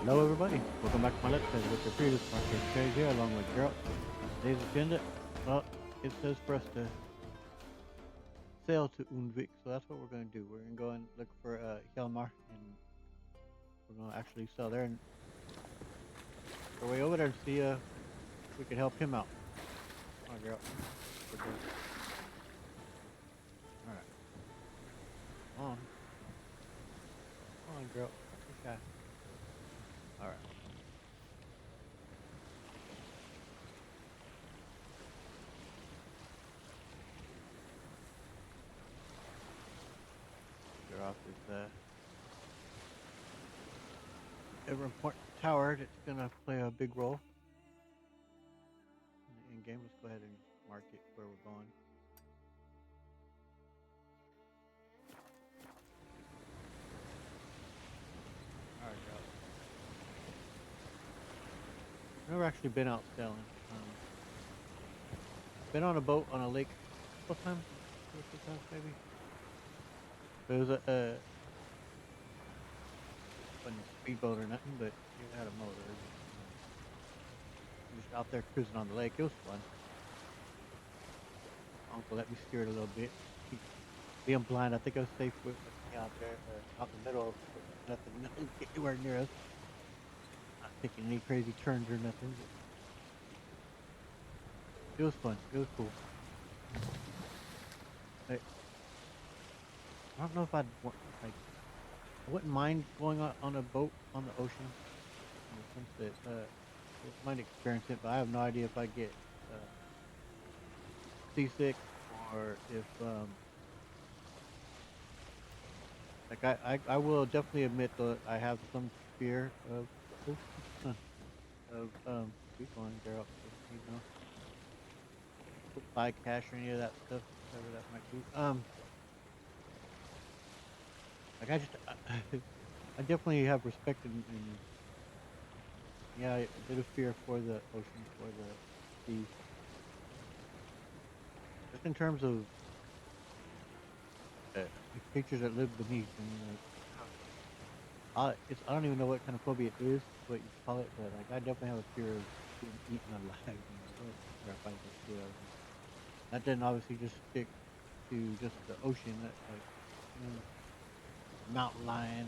Hello everybody, welcome back to my Let's Play with the previous podcast. Trade here along with Geralt. Today's agenda, well, it says for us to sail to Undvik, so that's what we're going to do. We're going to go and look for Hjalmar, and we're going to actually sail there and our way over there and see if we can help him out. Come on, Geralt. We're good. Alright, come on. Come on, Geralt. Okay. Alright. Get off this ever important tower that's going to play a big role in the game. Let's go ahead and mark it where we're going. Alright, Geralt. I've never actually been out sailing. Been on a boat on a lake a couple times, two or three times maybe. But it was wasn't a speedboat or nothing, but it had a motor. Just out there cruising on the lake. It was fun. Uncle let me steer it a little bit. He, being blind, I think I was safe with me out there, out in the middle of nothing anywhere near us. Not taking any crazy turns or nothing. It was fun. It was cool. I, I don't know if I'd like. I wouldn't mind going on a boat on the ocean in the sense that I might experience it, but I have no idea if I get uh, seasick or if like I will definitely admit that I have some fear of of keep going Geralt, you know, buy cash or any of that stuff, whatever that might be. Like I just I definitely have respect and yeah, a bit of fear for the ocean, for the sea, just in terms of like creatures that live beneath. I mean, like I don't even know what kind of phobia it is, what you call it, but like I definitely have a fear of being eaten alive. You know, or if I just do everything. That didn't obviously just stick to just the ocean. That like you know, a mountain lion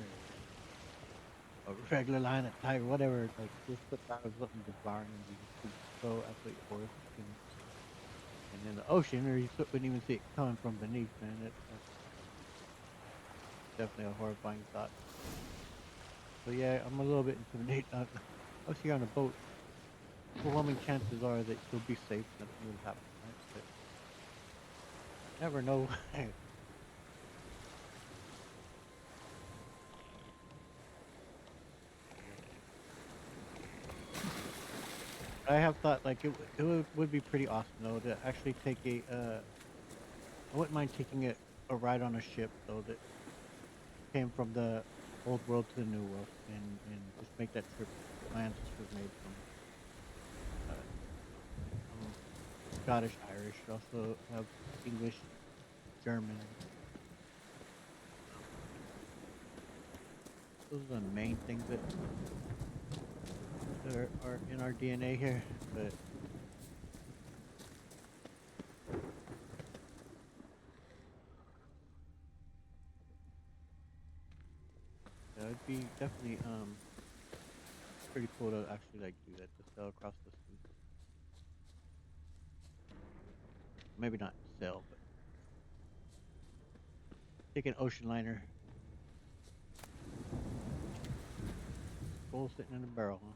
or a regular lion, a tiger, whatever. Like just the thought of something devouring you just be so absolutely horrific. And in the ocean, or you wouldn't even see it coming from beneath, man. That's definitely a horrifying thought. So yeah, I'm a little bit intimidated. Obviously, on a boat, overwhelming chances are that you'll be safe, nothing will happen, right? But never know. I have thought like it would be pretty awesome though to actually take I wouldn't mind taking a ride on a ship though that came from the old world to the new world and just make that trip. My ancestors made from uh, I'm Scottish, Irish, also have English, German. Um, those are the main things that are in our DNA here. But it'd be definitely pretty cool to actually like do that to sail across the sea. Maybe not sail, but take an ocean liner, full sitting in a barrel, huh?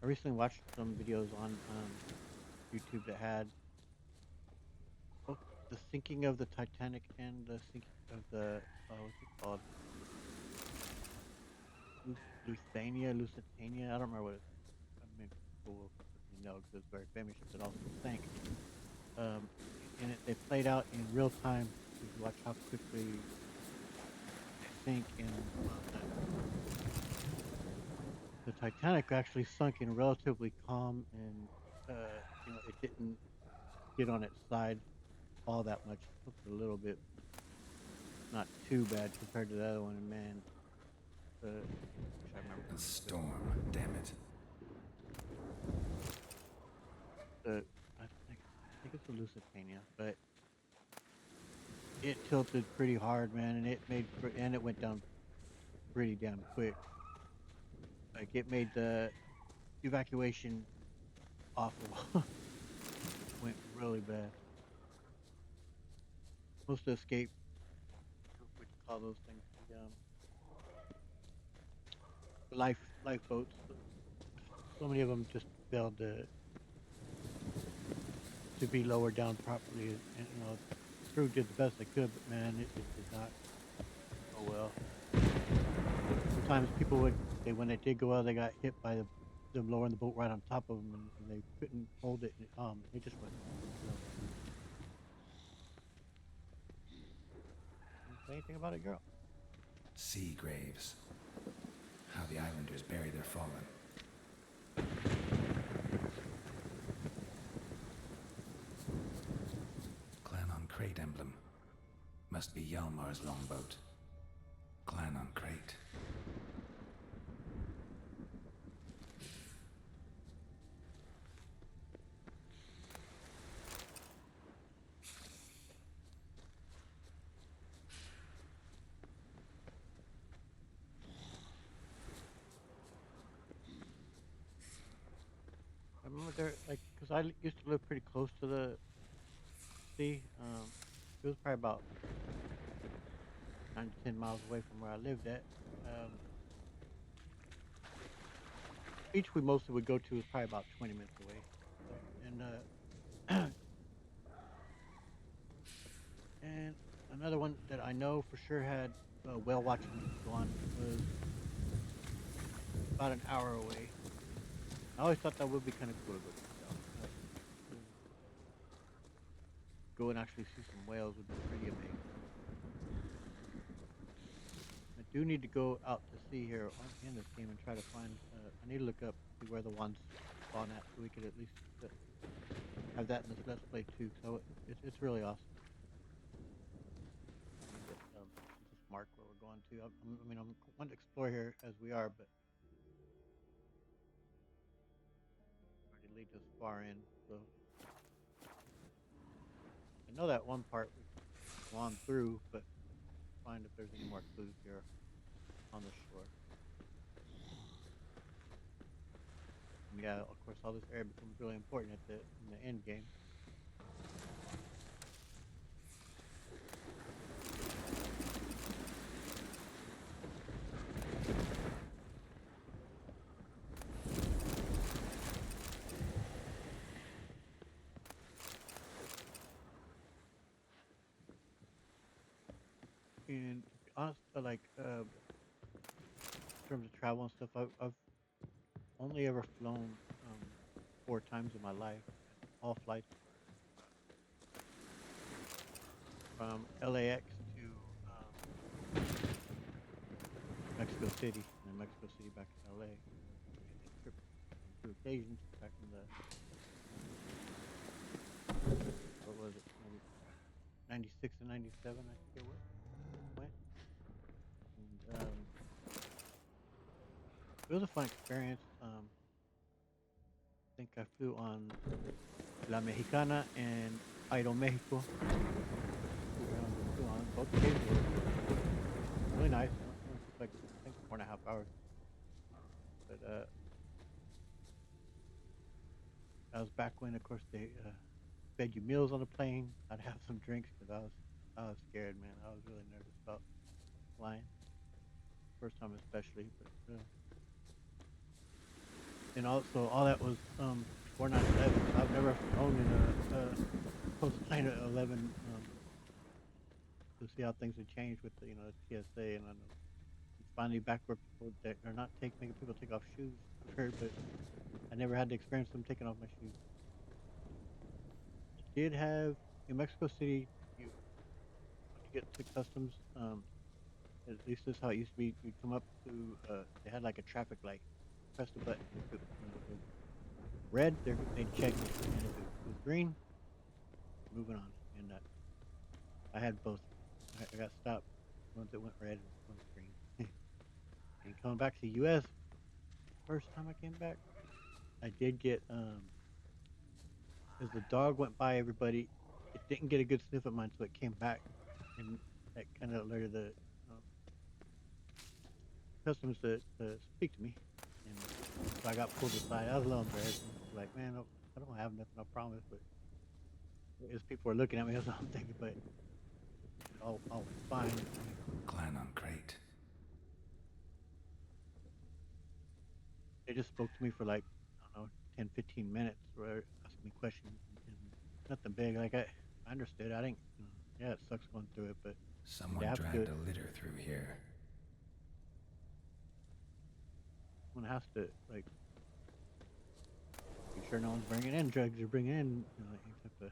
I recently watched some videos on YouTube that had both the sinking of the Titanic and the sinking of the what's it called? Lusitania. I don't remember what it's. I mean, people will certainly know because it's a very famous ship that also sank. And it they played out in real time. You can watch how quickly they sink, and the Titanic actually sunk in relatively calm, and you know it didn't. skid on its side all that much. Just a little bit, not too bad compared to the other one. And man, wish I remember A the name of it. storm, damn it. The I think it's a Lusitania, but it tilted pretty hard, man, and and it went down pretty damn quick. Like it made the evacuation awful. Went really bad. Most of the escape, what you call those things, the lifeboats. So many of them just failed to be lowered down properly, and the crew did the best they could, but man, it did not go well. Sometimes people would they when they did go out, they got hit by them lowering the boat right on top of them, and they couldn't hold it, and it just went real bad. Didn't say anything about it, girl. Sea graves. How the islanders bury their fallen. Clan on crate emblem. Must be Yalmar's longboat. Clan on crate. I remember there, like, cause used to live pretty close to the sea. It was probably about 9 to 10 miles away from where I lived at. Um, Beach we mostly would go to was probably about 20 minutes away. And and another one that I know for sure had whale watching on was about an hour away. I always thought that would be kind of cool to go check out. To go and actually see some whales would be pretty amazing. I do need to go out to sea here in this game and try to find. I need to look up see where the ones spawn at so we could at least uh, have that in this let's play too. So it's really awesome. I need to just mark where we're going to. I want to explore here as we are, but already lead us far in. So I know that one part we've gone through, but find if there's any more clues here on the shore. And yeah, of course, all this area becomes really important at the in the end game. And to be honest, in terms of travel and stuff, I've only ever flown 4 times in my life, and all flights were from LAX to Mexico City, and then Mexico City back to LA. And then trips on 2 occasions back in the what was it, 96 and 97, I think it was. Went and it was a fun experience. I think I flew on La Mexicana and Aeromexico. Flew on both occasions. Were really nice. It only took like I think 4.5 hours, but that was back when, of course, they fed you meals on the plane. I'd have some drinks because I was scared, man. I was really nervous about flying, first time especially. But and also all that was before 9/11. So I've never flown in a post 9/11 to see how things have changed with the TSA. And I know it's finally back where people that are not making people take off shoes. I've heard, but I never had to experience them taking off my shoes. I did have in Mexico City. You when you get to customs, at least this is how it used to be. You'd come up to they had like a traffic light. Press the button. If it was red, they'd check it, and if it was green, moving on. And I had both. I got stopped once it went red and once green. And coming back to the U.S. first time I came back, I did get as the dog went by everybody, it didn't get a good sniff of mine, so it came back, and that kind of alerted the um, customers to speak to me, and so I got pulled aside. I was a little embarrassed, and like, man, I don't have nothing, I promise, but as people were looking at me, that's what I'm thinking, but all was fine. I mean, Clan on crate. they just spoke to me for like, I don't know, 10, 15 minutes, where asking me questions and nothing big. Like I understood. I didn't. Yeah, it sucks going through it, but they Someone have to do dragged it. a litter through here. One has to like make sure no one's bringing in drugs or bringing in like any type of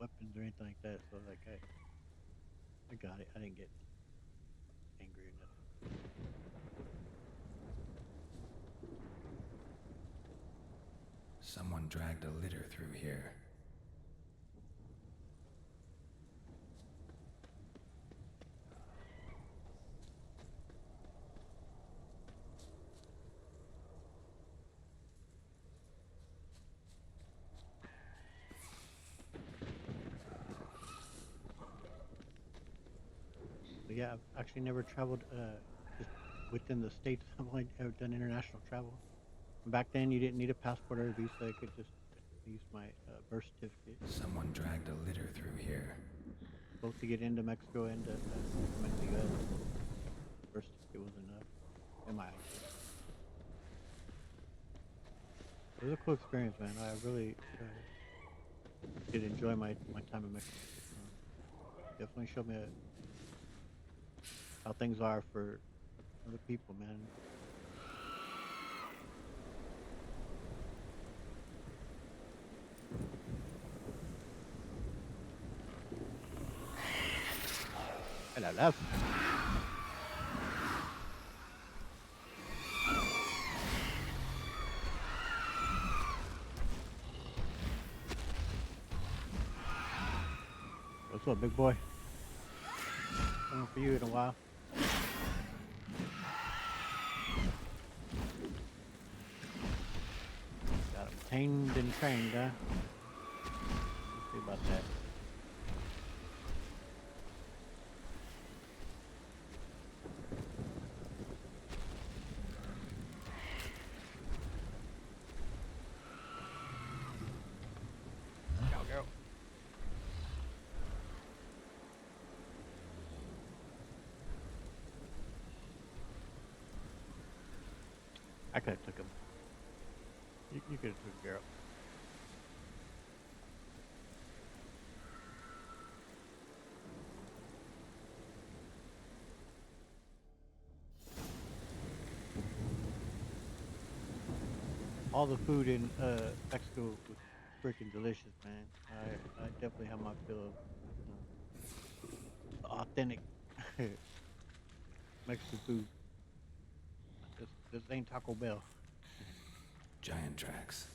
weapons or anything like that. So like I got it. I didn't get angry or nothing. Someone dragged a litter through here. But yeah, I've actually never traveled just within the states. I've only ever done international travel. Back then, you didn't need a passport or a visa. I could just use my birth certificate, Someone dragged a litter through here. both to get into Mexico and to come into the U.S. Birth certificate was enough, and my ID. It was a cool experience, man. I really did enjoy my time in Mexico. Um, Definitely showed me how things are for other people, man. Hello, love. What's up, big boy? Coming for you in a while. Got him tamed and trained, huh? We'll see about that. Go, girl. I could have took him. You could have took girl. All the food in Mexico was freaking delicious, man. I definitely have my fill of authentic Mexican food. This ain't Taco Bell. Giant tracks.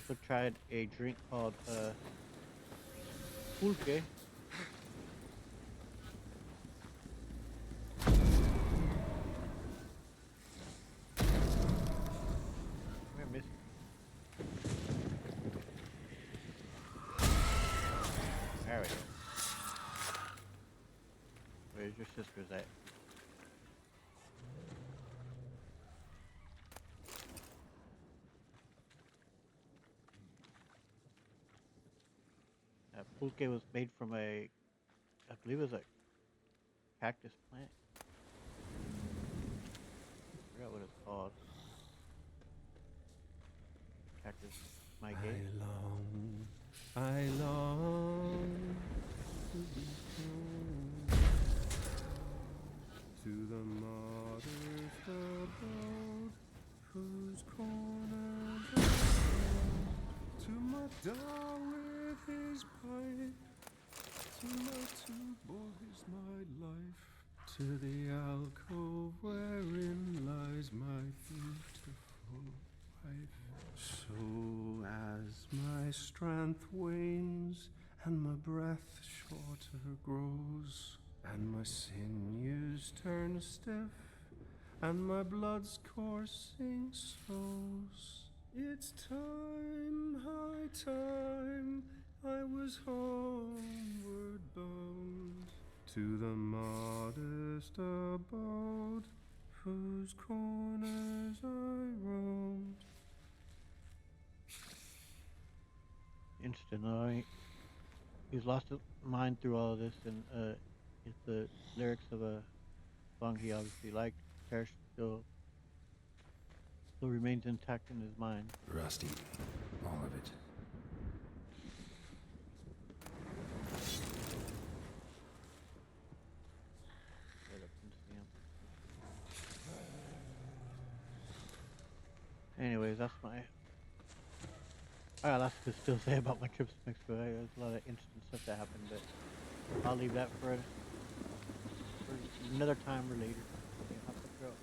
Also tried a drink called pulque. We're missing. There we go. Where's your sisters at? Pulque was made from I believe it was a cactus plant. I forgot what it's called. Cactus maguey. I long to be home to the martyrs above, whose corners are found, to my dog with his pipe, to my two boys, my life, to the alcove wherein lies my beautiful wife. strength wanes, and my breath shorter grows, and my sinews turn stiff, and my blood's coursing slows. It's time, high time, I was homeward bound, to the modest abode, whose corners I roamed. Interesting. All right. He's lost his mind through all of this, and it's the lyrics of a song he obviously liked. Cherished still remains intact in his mind. Rusty. All of it. Right up into the Anyways, that's my. I got lots to still say about my trips to Mexico. There's a lot of interesting stuff that happened, but I'll leave that for another time or later. Okay, hop the trail.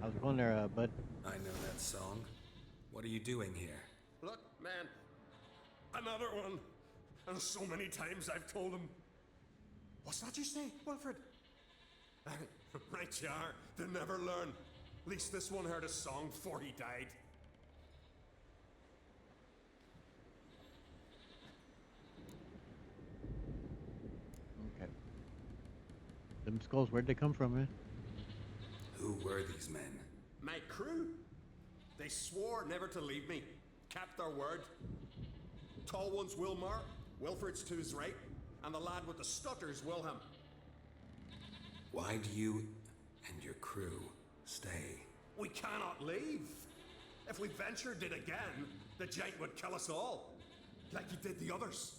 How's it going there, bud? I know that song. What are you doing here? Look, man, another one. And so many times I've told him. What's that you say, Wilfred? Right you are. They never learn. At least this one heard a song before he died. Okay. Them skulls, where'd they come from, man? Who were these men? My crew. They swore never to leave me. Kept their word. Tall one's Wilmar, Wilfred's to his right, and the lad with the stutter's Wilhelm. Why do you and your crew stay? We cannot leave. If we ventured it again, the giant would kill us all, like he did the others.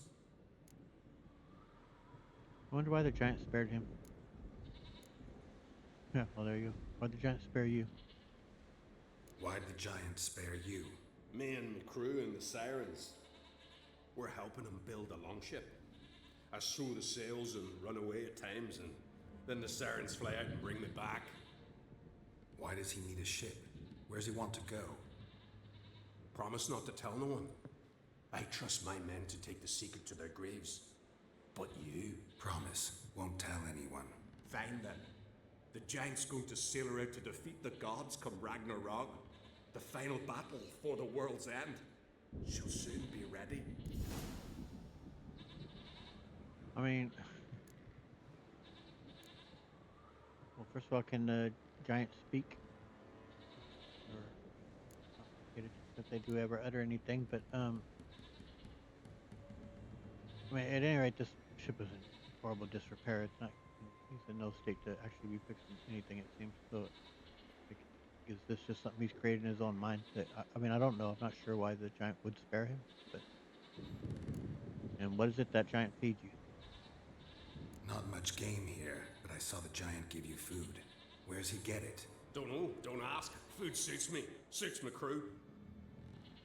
I wonder why the giant spared him. Yeah, well, there you go. Why'd the giant spare you? Why'd the giant spare you? Me and my crew and the sirens. We're helping him build a longship. I sew the sails and run away at times, and then the sirens fly out and bring me back. Why does he need a ship? Where's he want to go? Promise not to tell no one. I trust my men to take the secret to their graves. But you... Promise, won't tell anyone. Fine then. The giant's going to sail her out to defeat the gods come Ragnarok. The final battle for the world's end. She'll soon be ready. I mean, well, first of all, can the giant speak? Or I forget if they do ever utter anything, but I mean, at any rate, this ship is in horrible disrepair. It's not. He's in no state to actually be fixing anything. It seems so. Like, is this just something he's created in his own mind? That I mean, I don't know. I'm not sure why the giant would spare him, but. And what is it that giant feeds you? Not much game here, but I saw the giant give you food. Where's he get it? Don't know, don't ask. Food suits me, suits my crew.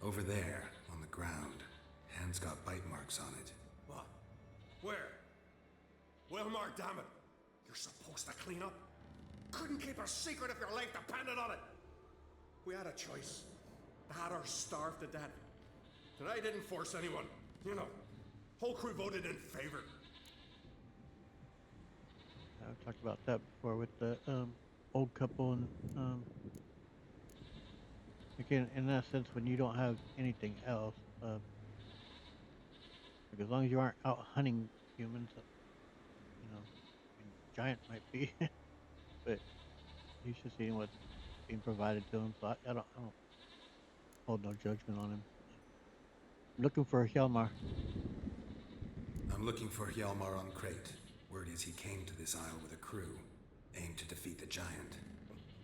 Over there, on the ground. Hand's got bite marks on it. What? Where? Wilmar, damn it. You're supposed to clean up. Couldn't keep a secret if your life depended on it. We had a choice. The Hatters starved to death. And I didn't force anyone. You know, whole crew voted in favor. I've talked about that before with the old couple, and again, in that sense, when you don't have anything else, like as long as you aren't out hunting humans, you know, I mean, giant might be, but he's just eating what's being provided to him. So I don't hold no judgment on him. I'm looking for Hjalmar. I'm looking for Hjalmar on Crate. Word is he came to this isle with a crew, aimed to defeat the giant.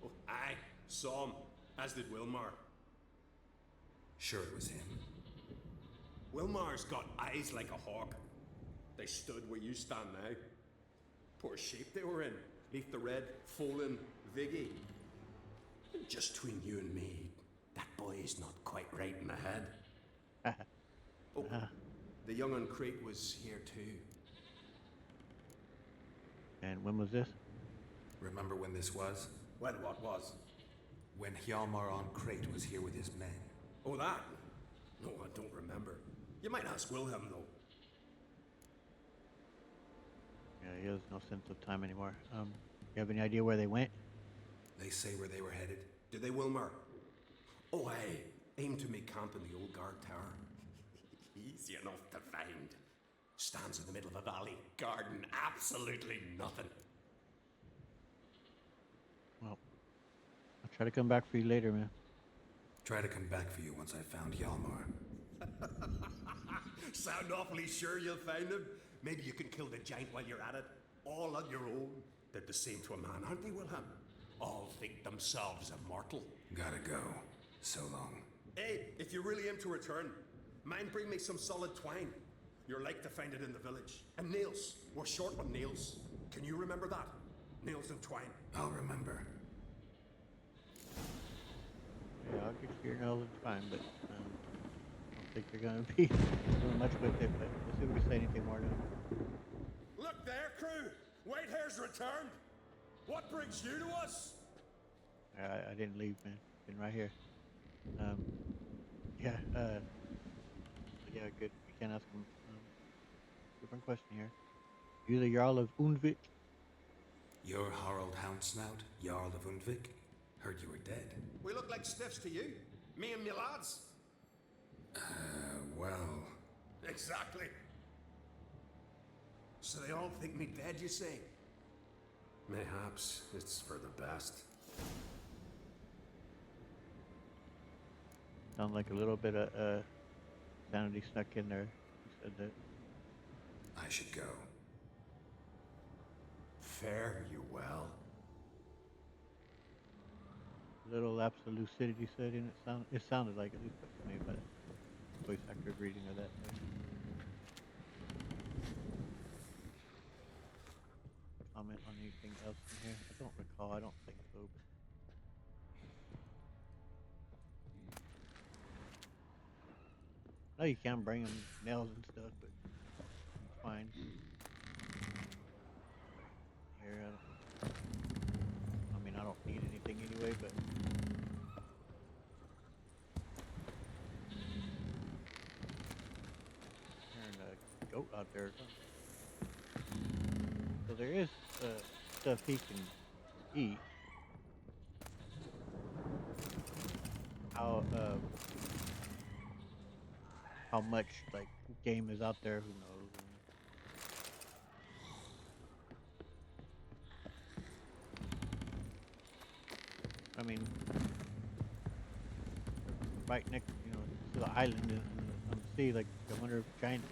Oh, aye, saw him, as did Wilmar. Sure it was him. Wilmar's got eyes like a hawk. They stood where you stand now. Poor shape they were in. Leaf the Red, Folin, Viggy. Just between you and me, that boy is not quite right in the head. Oh, the young on Crate was here too. And when was this? Remember when this was? When what was? When Hjalmar on Crate was here with his men. Oh, that? No, I don't remember. You might ask Wilhelm, though. Yeah, he has no sense of time anymore. You have any idea where they went? They say where they were headed? Did they, Wilmar? Oh, aye. Aim to make camp in the old guard tower. Easy enough to find. Stands in the middle of a valley. Garden, absolutely nothing. Well, I'll try to come back for you later, man. Try to come back for you once I've found Hjalmar. Sound awfully sure you'll find him? Maybe you can kill the giant while you're at it. All on your own. They're the same to a man, aren't they, Wilhelm? All think themselves immortal. Gotta go. So long. Hey, if you really aim to return, mind bring me some solid twine. You're like to find it in the village. And nails. We're short on nails. Can you remember that? Nails and twine. I'll remember. Yeah, I'll get your nails and fine, but I don't think you're gonna be doing much with it. But let's see if we can say anything more to him. Look there, crew! Whitehair's returned! What brings you to us? I didn't leave, man. Been right here. Yeah. Yeah, good. You can ask him. Different question here. You the Jarl of Undvik? You're Harald Houndsnout, Jarl of Undvik? Heard you were dead. We look like stiffs to you. Me and me lads. Well... Exactly. So they all think me dead, you say? Mayhaps it's for the best. Sounds like a little bit of sanity snuck in there. You said that. I should go. Fare you well. Little lapse of lucidity said in it. It sounded like at least to me, but voice actor reading of that. Comment on anything else in here? I don't recall. I don't think so. No, you can bring them nails and stuff, but it's fine. Here, I mean, I don't need anything anyway, but. Hearing a goat out there. So there is stuff he can eat. How much like game is out there? Who knows? I mean, right next, to the island on the sea. Like, I wonder if giants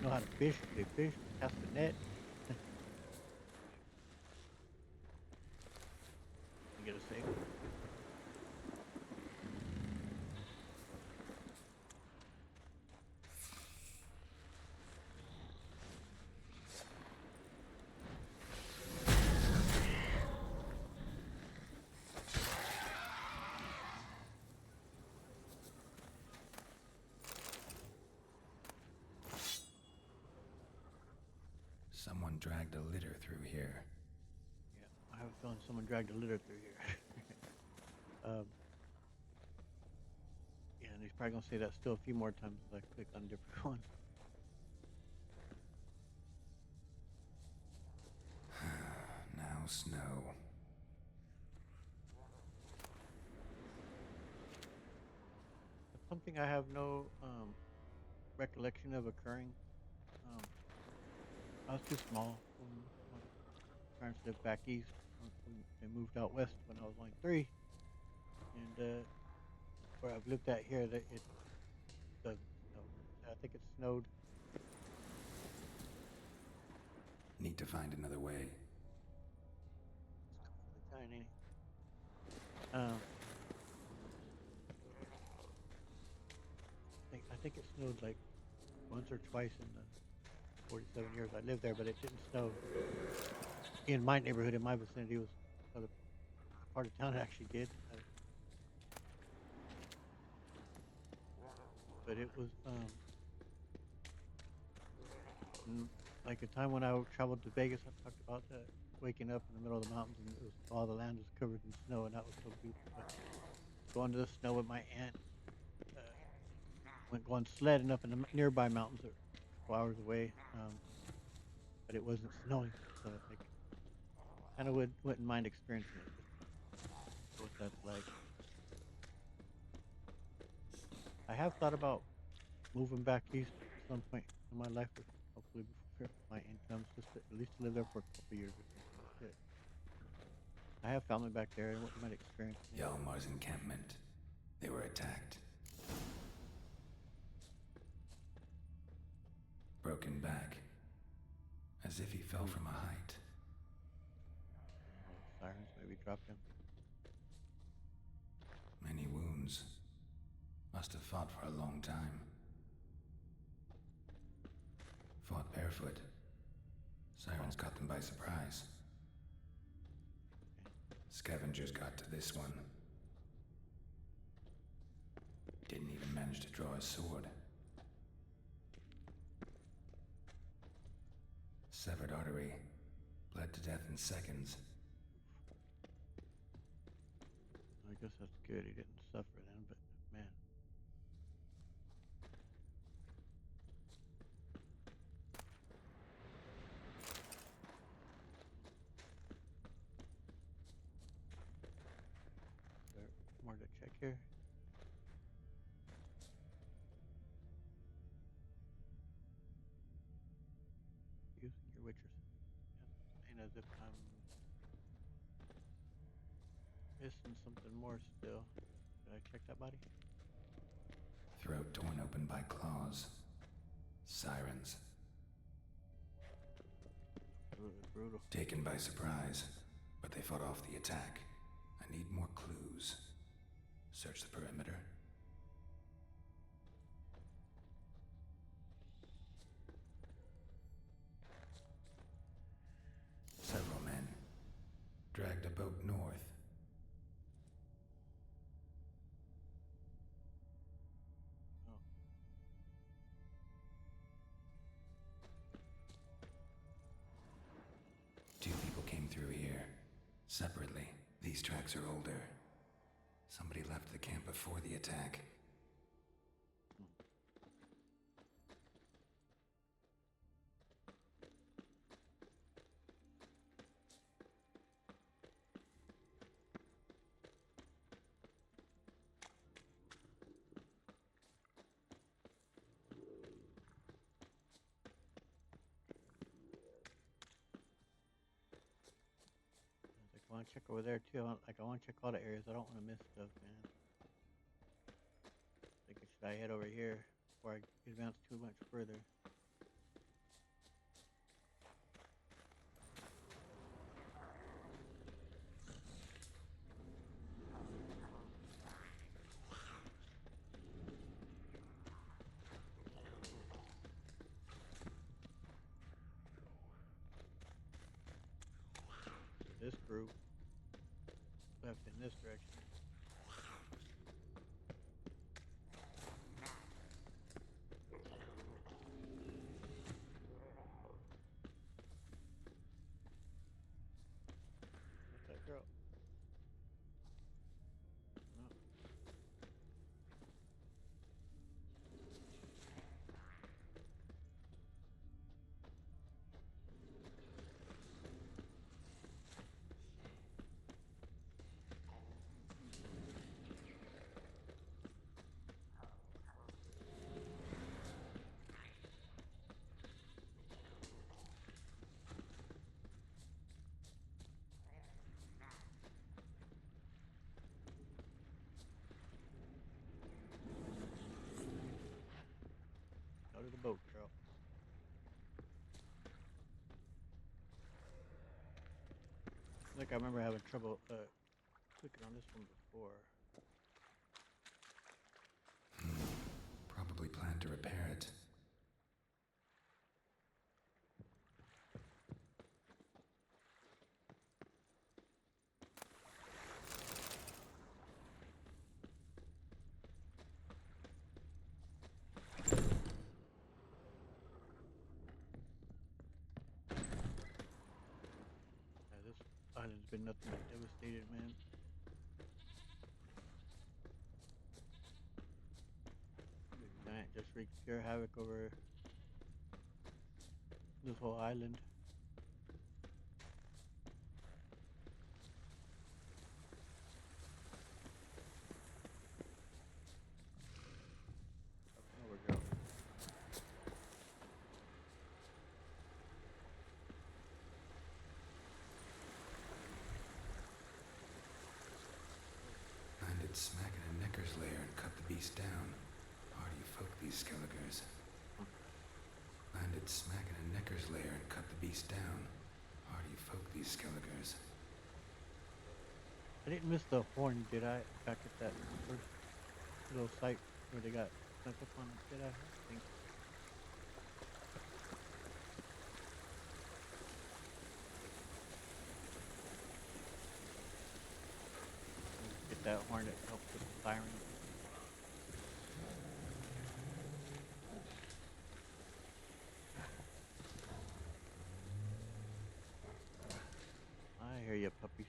know how to fish. They fish, cast the net. You get a say. Someone dragged a litter through here. Yeah, I have a feeling someone dragged a litter through here. Yeah, and he's probably gonna say that still a few more times as I click on different ones. Now snow. That's something I have no recollection of occurring. I was too small when my parents lived back east. When they moved out west when I was only 3, and where I've lived at here, that it doesn't snow. I think it snowed. Need to find another way. It's tiny. Um, I think it snowed like once or twice in the 47 years I lived there, but it didn't snow in my neighborhood, in my vicinity. It was another part of town it actually did. But it was like a time when I traveled to Vegas. I talked about that waking up in the middle of the mountains and it was all the land was covered in snow and that was so beautiful. But going to the snow with my aunt, uh, went going sledding up in the nearby mountains that were a couple hours away, but it wasn't snowing, so I kind of wouldn't mind experiencing it just to know what that's like. I have thought about moving back east at some point in my life, if hopefully before my income's just to, at least to live there for a couple years or something. Just to, I have family back there and wouldn't mind experiencing it. Yalmar's encampment. They were attacked. Broken back. As if he fell from a height. Oh, sirens maybe dropped him. Many wounds. Must have fought for a long time. Fought barefoot. Sirens caught them by surprise. Scavengers got to this one. Didn't even manage to draw his sword. Severed artery. Bled to death in seconds. I guess that's good. He didn't suffer then, but man. Is there more to check here? Using your Witcher as saying as if I'm missing something more still. Did I check that body? Throat torn open by claws. Sirens. Absolutely brutal. Taken by surprise, but they fought off the attack. I need more clues. Search the perimeter. Several men. Dragged a boat north. Oh, 2 people came through here. Separately. These tracks are older. Somebody left the camp before the attack. I want to check over there too. I want to check all the areas. I don't want to miss stuff, man. Thinking should I head over here before I advance too much further? This group left in this direction. What's that girl? No. Go to the boat, girl. I think I remember having trouble clicking on this one before. Probably planned to repair it. Island's been nothing but devastated, man. The giant just wreaked pure havoc over this whole island. Up and over, girl. Landed smack in a necker's lair and cut the beast down. Hardy folk, these skelegers. Landed smack in a necker's lair and cut the beast down. Hardy folk, these skelegers. I didn't miss the horn, did I? Back at that first little site where they got snuck up on, did I? I think. Get that horn that helps with the siren. I hear you, puppies.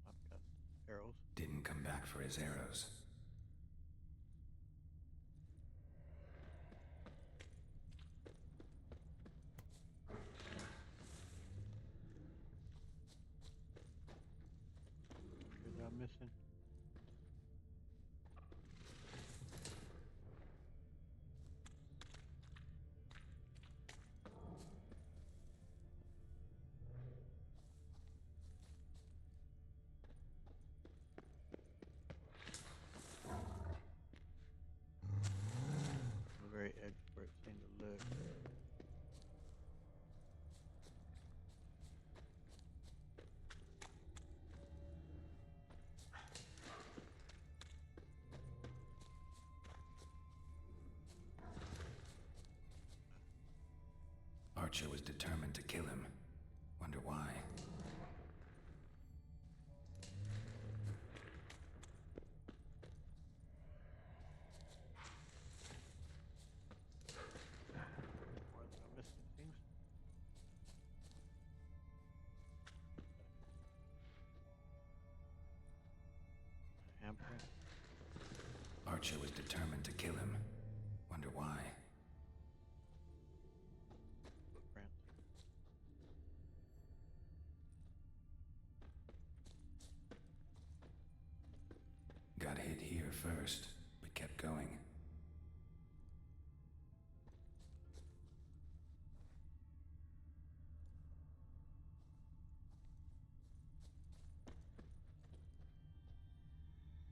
I've got arrows. Didn't come back for his arrows. Sure that I'm missing. The very edge where it seemed to look. Archer was determined to kill him. Wonder why. More than I'm missing things. A handprint. Archer was determined to kill him. Wonder why. Footprint. Got hit here first, but kept going.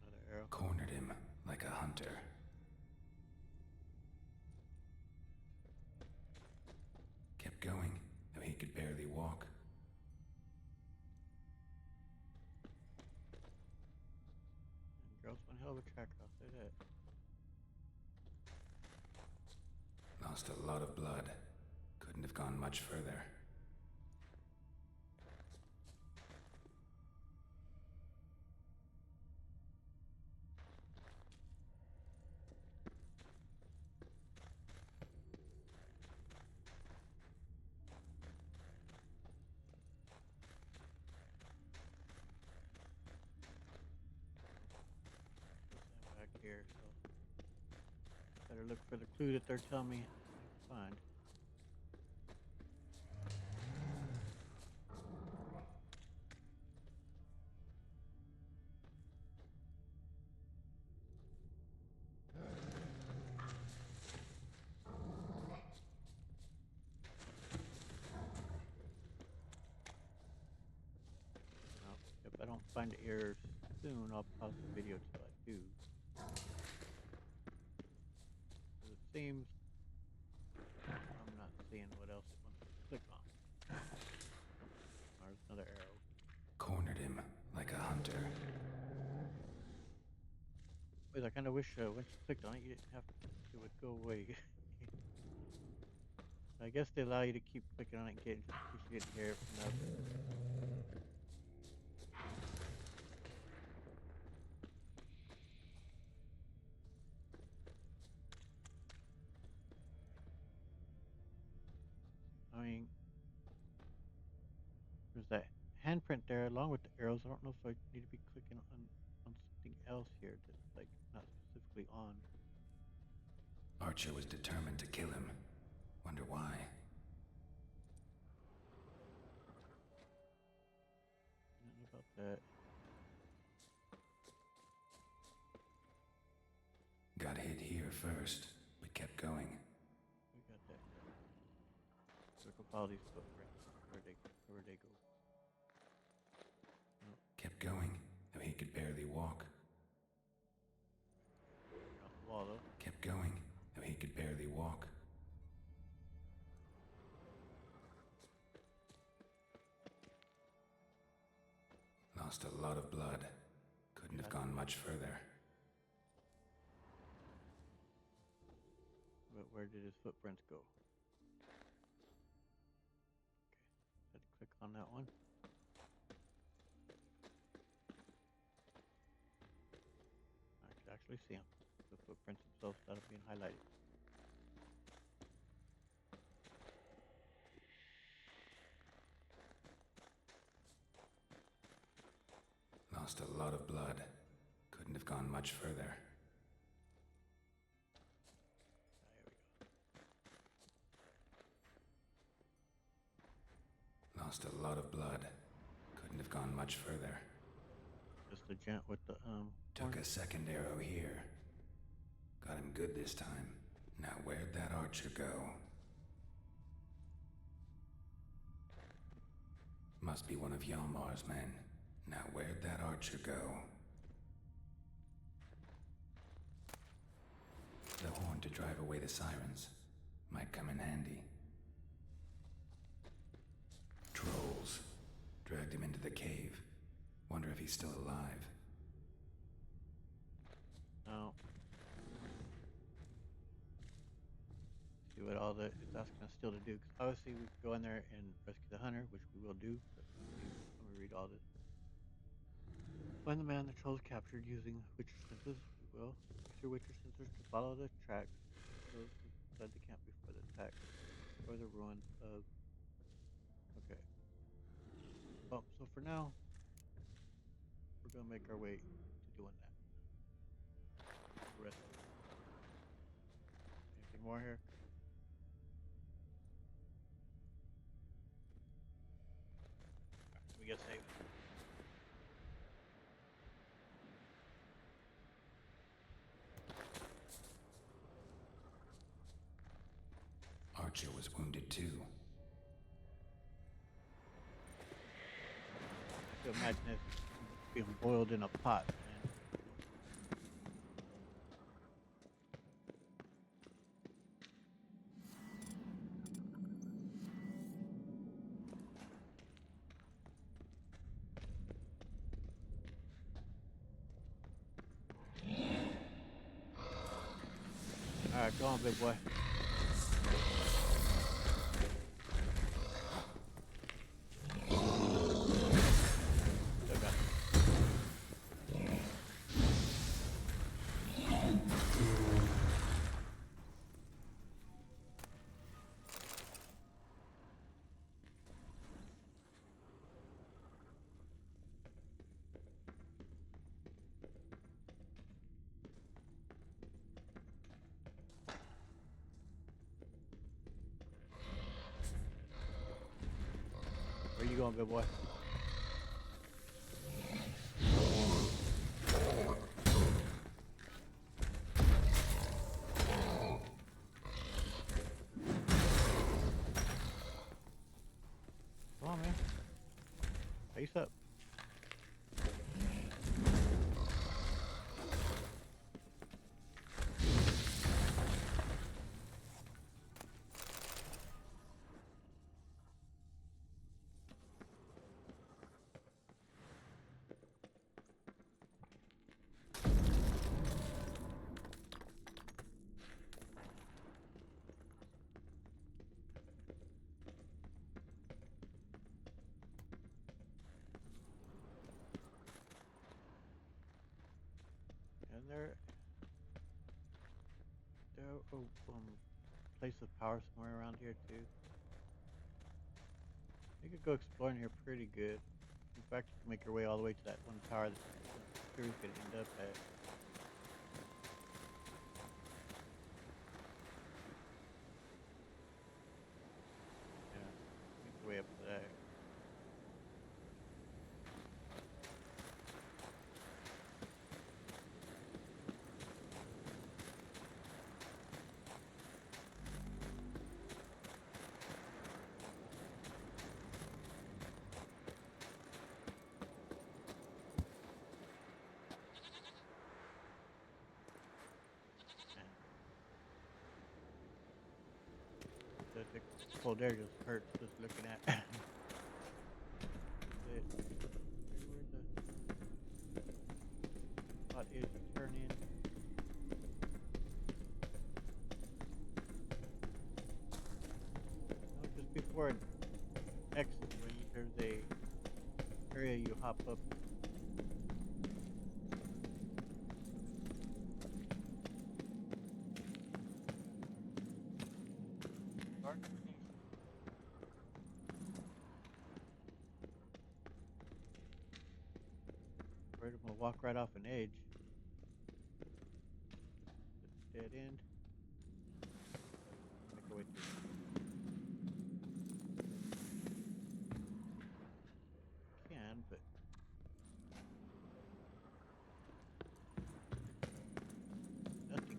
Another arrow. Cornered him like a hunter. Kept going, though he could barely walk. And girl's one hell of a tracker, I'll say that. Lost a lot of blood. Couldn't have gone much further. I'm back here, so better look for the clue that they're telling me to find. Well, if I don't find the errors soon, I'll pause the video till I do. 'Cause it seems I'm not seeing what else it wants me to click on. There's another arrow. Cornered him like a hunter. Wait, I kind of wish once you clicked on it, you didn't have to, it would go away. I guess they allow you to keep clicking on it and get in case you didn't hear it enough. there's that handprint there along with the arrows. I don't know if I need to be clicking on something else here that's like not specifically on. Archer was determined to kill him. Wonder why. Nothing about that. Got hit here first, but kept going. We got that. Circle follow these footprints. Where they go. No, Kept going, though he could barely walk. off the wall though. Kept going, though he could barely walk. Lost a lot of blood. Couldn't have gone much further. But where did his footprints go? Okay, had to click on that one. I could actually see them. The footprints themselves that are being highlighted. Lost a lot of blood. Couldn't have gone much further. There we go. Lost a lot of blood. Couldn't have gone much further. Just the gent with the Took horn. a second arrow here. Got him good this time. Now where'd that archer go? Must be one of Yalmar's men. Now where'd that archer go? The horn to drive away the sirens. Might come in handy. Trolls. Dragged him into the cave. Wonder if he's still alive. No. See what all that it's asking us still to do. Because obviously we can go in there and rescue the hunter, which we will do. But let me read all this. Find the man the trolls captured using Witcher senses. We will. Use your Witcher sensors to follow the tracks of those who fled the camp before the attack or the ruins of. Okay. Well, so for now, we're gonna make our way to doing that. The rest of it. Anything more here? Alright, we get saved. Archer was wounded too. I can imagine it being boiled in a pot, man. Alright, go on, big boy. Still got it. Where you going, big boy? Come on, man. Face up. And there place of power somewhere around here too. You could go exploring here pretty good. In fact, you can make your way all the way to that one tower that the series could end up at. Yeah, make your way up to there. Man, the cold air just hurts just looking at. it. Where the spot is to turn in. No, just before an exit, there's a area you hop up. Start. Right, I'm gonna walk right off an edge. Dead end. Make our way through. Can, but nothing.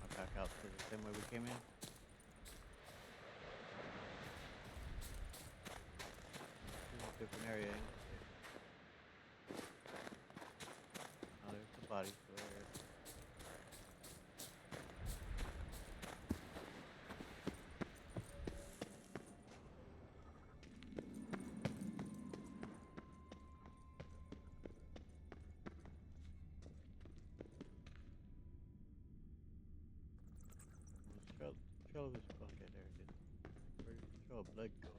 I'll back out to the same way we came in. This is a different area. Ain't it? Oh, there's the body. So there. Trail of this. Okay, there it is. Where did the trail of blood go?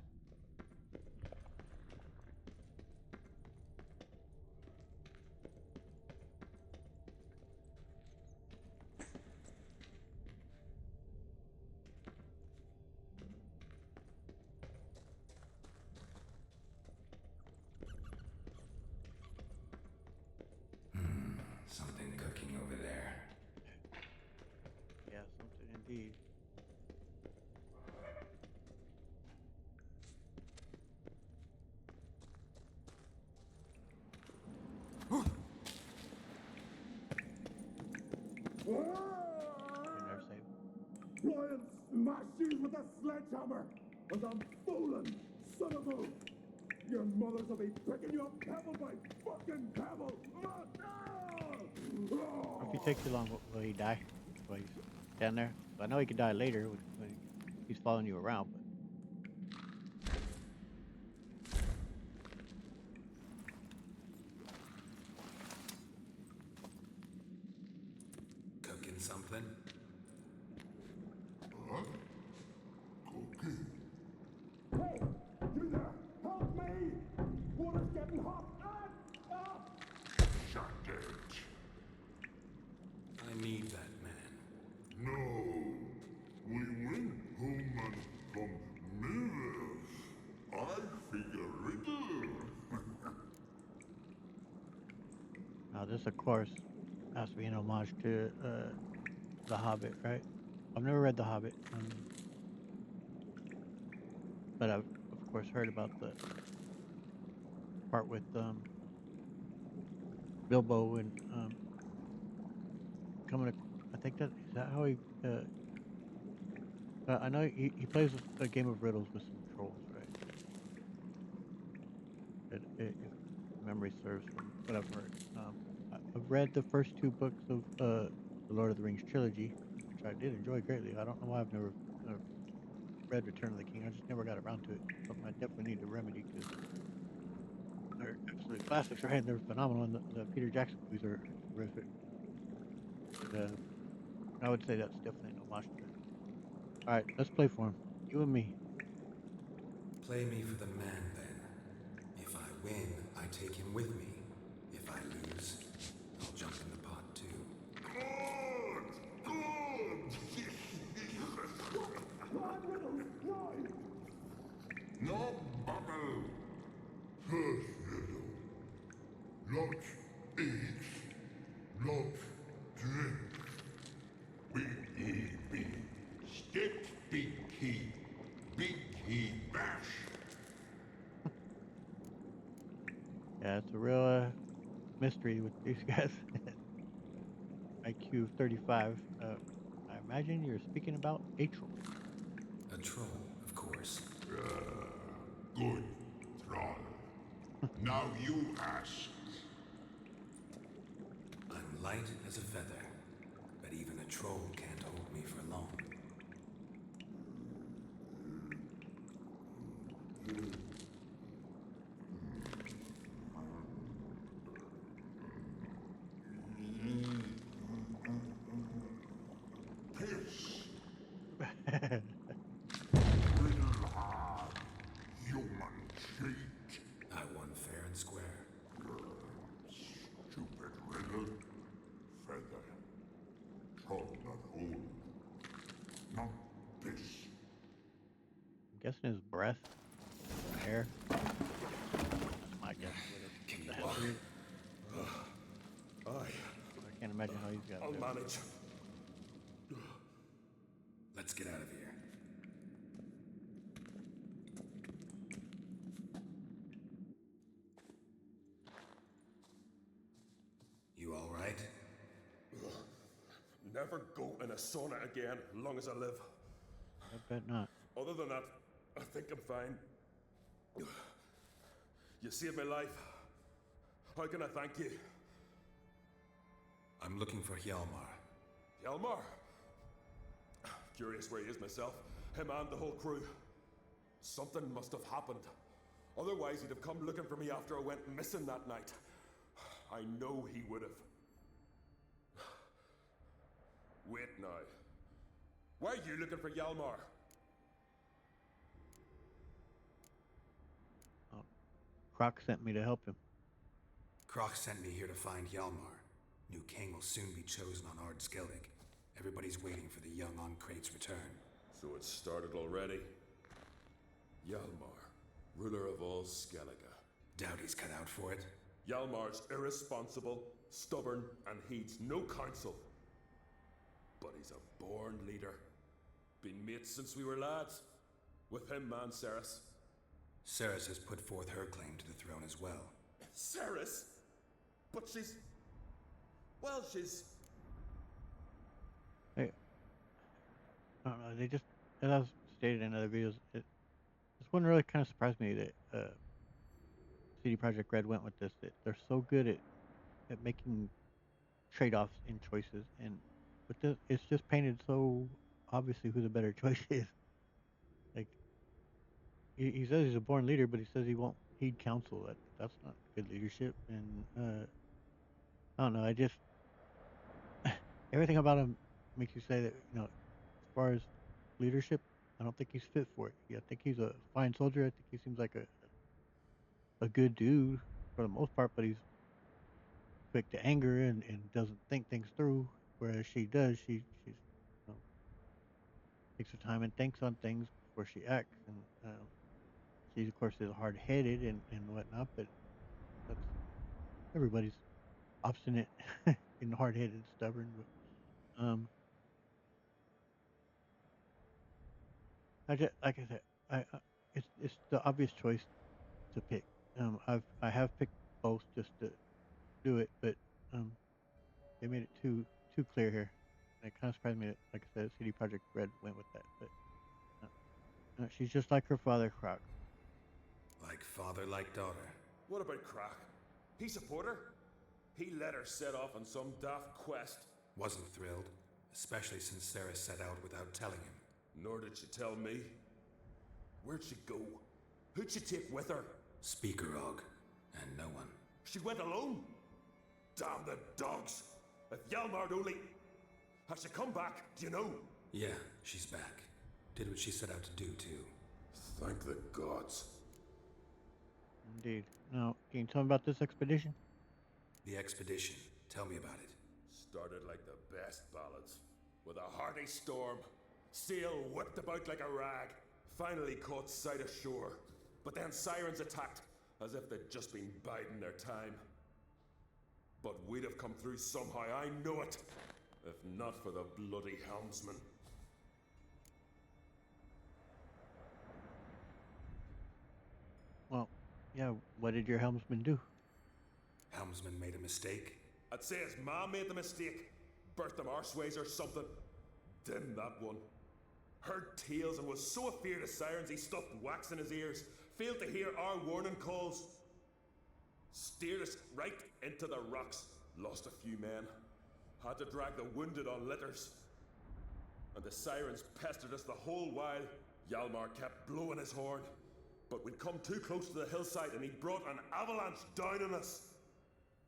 Something cooking over there. Yeah, something indeed. Your nerve save. Try and smash you with a sledgehammer! And I'm fooling, son of a... Your mothers will be picking you up pebble by fucking pebble! Or if you take too long, will he die? While he's down there? I know he could die later when he's following you around, but Cooking something? Huh? Cooking? Hey! You there! Help me! Water's getting hot! Shut it! I need that man. No! We went home and from mirrors. I figure riddle. now this, of course, has to be an homage to The Hobbit, right? I've never read The Hobbit, but I've of course heard about the part with Bilbo and coming. I think that is that how he. I know he plays a game of riddles with some trolls, right? If memory serves from what I've heard. I've read the first two books of the Lord of the Rings trilogy, which I did enjoy greatly. I don't know why I've never read Return of the King. I just never got around to it. Something I definitely need to remedy because they're absolute classics, right? And they're phenomenal. And the Peter Jackson movies are terrific. But, I would say that's definitely an homage to it. All right, let's play for him. You and me. Play me for the man, then. If I win, I take him with me. If I lose, I'll jump in the pot, too. Run, Reynolds, run! No bubble. First yellow. Not eat. Not drink. Big Stick big key bash. Yeah, it's a real mystery with these guys. IQ 35. I imagine you're speaking about a troll. A troll, of course. Good troll. Now you ask. I'm light as a feather, but even a troll can't hold me for long. Piss. That's Riddle hard. Human cheat. I won fair and square. Stupid riddle. Feather. Troll not hold. Not this. I'm guessing his breath, hair. My guess. Can you The hell walk? it is. Aye, I can't imagine how he's got I'll it. manage. Let's get out of here. You all right? Never go in a sauna again, long as I live. I bet not. Other than that, I think I'm fine. You saved my life. How can I thank you? I'm looking for Hjalmar. Hjalmar? Curious where he is myself. Him and the whole crew. Something must have happened. Otherwise, he'd have come looking for me after I went missing that night. I know he would have. Wait now. Why are you looking for Hjalmar? Croc sent me to help him. Kroch sent me here to find Hjalmar. New king will soon be chosen on Ard Skellig. Everybody's waiting for the young Ankreit's return. So it started already. Hjalmar, ruler of all Skellige. Doubt he's cut out for it. Hjalmar's irresponsible, stubborn, and heeds no counsel. But he's a born leader. Been mates since we were lads. With him and Ceres. Ceres has put forth her claim to the throne as well. Ceres? But she's... Well, she's... I don't know. They just, as I've stated in other videos, this one really kind of surprised me that CD Projekt Red went with this. That they're so good at making trade-offs in choices, and with this, it's just painted so obviously who the better choice is. Like he says he's a born leader, but he says he won't heed counsel. That's not good leadership. And I don't know. I just everything about him makes you say that as far as leadership, I don't think he's fit for it. Yeah, I think he's a fine soldier. I think he seems like a good dude for the most part, but he's quick to anger and doesn't think things through. Whereas she does. She's takes her time and thinks on things before she acts. And she, of course, is hard headed and whatnot. But that's everybody's obstinate and hard headed and stubborn. But I just like I said, it's the obvious choice to pick. I have picked both just to do it, but um, they made it too clear here. And it kind of surprised me that, like I said, CD Projekt Red went with that. But she's just like her father, Croc. Like father, like daughter. What about Crack? He support her? He let her set off on some daft quest. Wasn't thrilled, especially since Ceres set out without telling him. Nor did she tell me. Where'd she go? Who'd she take with her? Speaker Og, and no one. She went alone? Damn the dogs! If Hjalmar'd only... Has she come back? Do you know? Yeah, she's back. Did what she set out to do, too. Thank the gods. Indeed. Now, can you tell me about this expedition? The expedition. Tell me about it. Started like the best ballads. With a hearty storm. Sail whipped about like a rag. Finally caught sight of shore. But then sirens attacked, as if they'd just been biding their time. But we'd have come through somehow, I know it. If not for the bloody helmsman. Well, yeah, what did your helmsman do? Helmsman made a mistake. I'd say his ma made the mistake. Birthed him arseways or something. Didn't that one. Heard tales and was so afeard of sirens he stuffed wax in his ears. Failed to hear our warning calls. Steered us right into the rocks. Lost a few men. Had to drag the wounded on litters. And the sirens pestered us the whole while. Hjalmar kept blowing his horn. But we'd come too close to the hillside and he brought an avalanche down on us.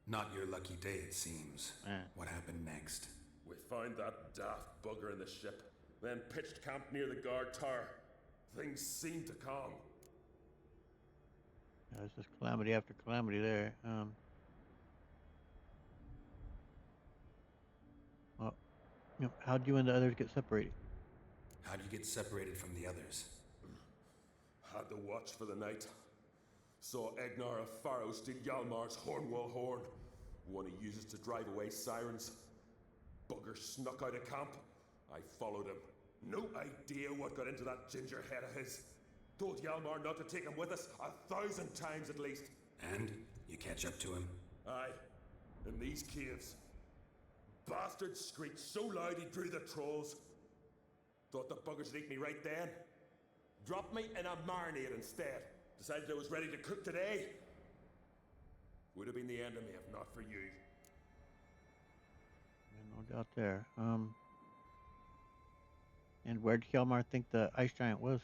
Not your lucky day, it seems. Eh. What happened next? We found that daft bugger in the ship. Then pitched camp near the guard tower. Things seemed to calm. Yeah, it's just calamity after calamity there. Well, how'd you and the others get separated? How'd you get separated from the others? Had to watch for the night. Saw Egnar of Faro steal Hjalmar's Hornwall horn. One he uses to drive away sirens. Bugger snuck out of camp. I followed him. No idea what got into that ginger head of his. Told Hjalmar not to take him with us 1,000 times at least. And? You catch up to him? Aye, in these caves. Bastard screeched so loud he drew the trolls. Thought the buggers would eat me right then. Dropped me in a marinade instead. Decided I was ready to cook today. Would have been the end of me if not for you. Yeah, no doubt there. And where did Hjalmar think the ice giant was?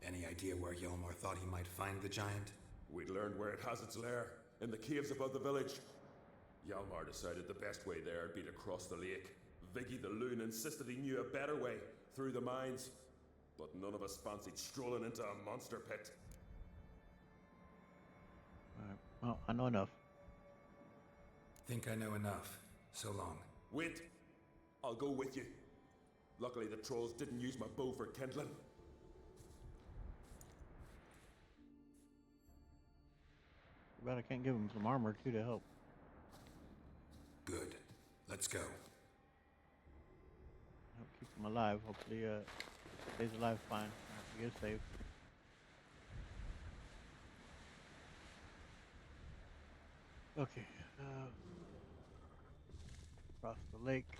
Any idea where Hjalmar thought he might find the giant? We'd learned where it has its lair, in the caves above the village. Hjalmar decided the best way there would be to cross the lake. Viggy the loon insisted he knew a better way, through the mines. But none of us fancied strolling into a monster pit. Alright, well, I know enough. Think I know enough. So long. Wait, I'll go with you. Luckily the trolls didn't use my bow for kindling. Too bad I can't give him some armor too to help. Good. Let's go. Help keep him alive. Hopefully, stays alive fine. Alright, we get safe. Okay. Across the lake.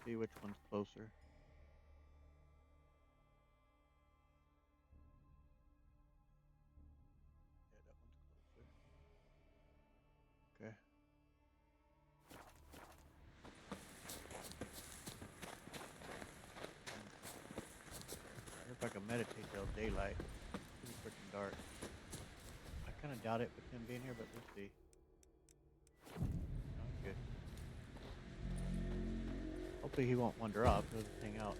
See which one's closer. Yeah, that one's closer. Okay. If I can meditate till daylight. It's pretty freaking dark. I kind of doubt it with him being here, but we'll see. Okay. Hopefully he won't wander off. He'll just hang out.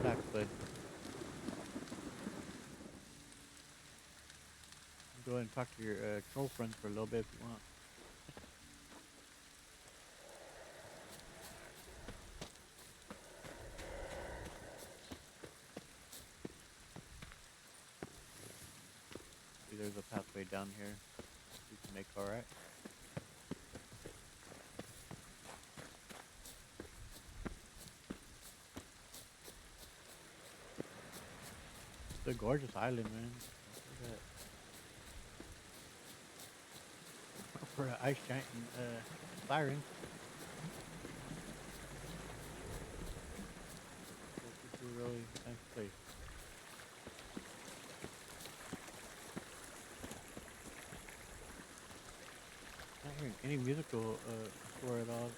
Back, bud. Go ahead and talk to your troll friends for a little bit if you want. See, there's a pathway down here. We can make alright. It's a gorgeous island, man. Look at that. For an ice giant and siren. It's a really nice place. Not hearing any musical score at all.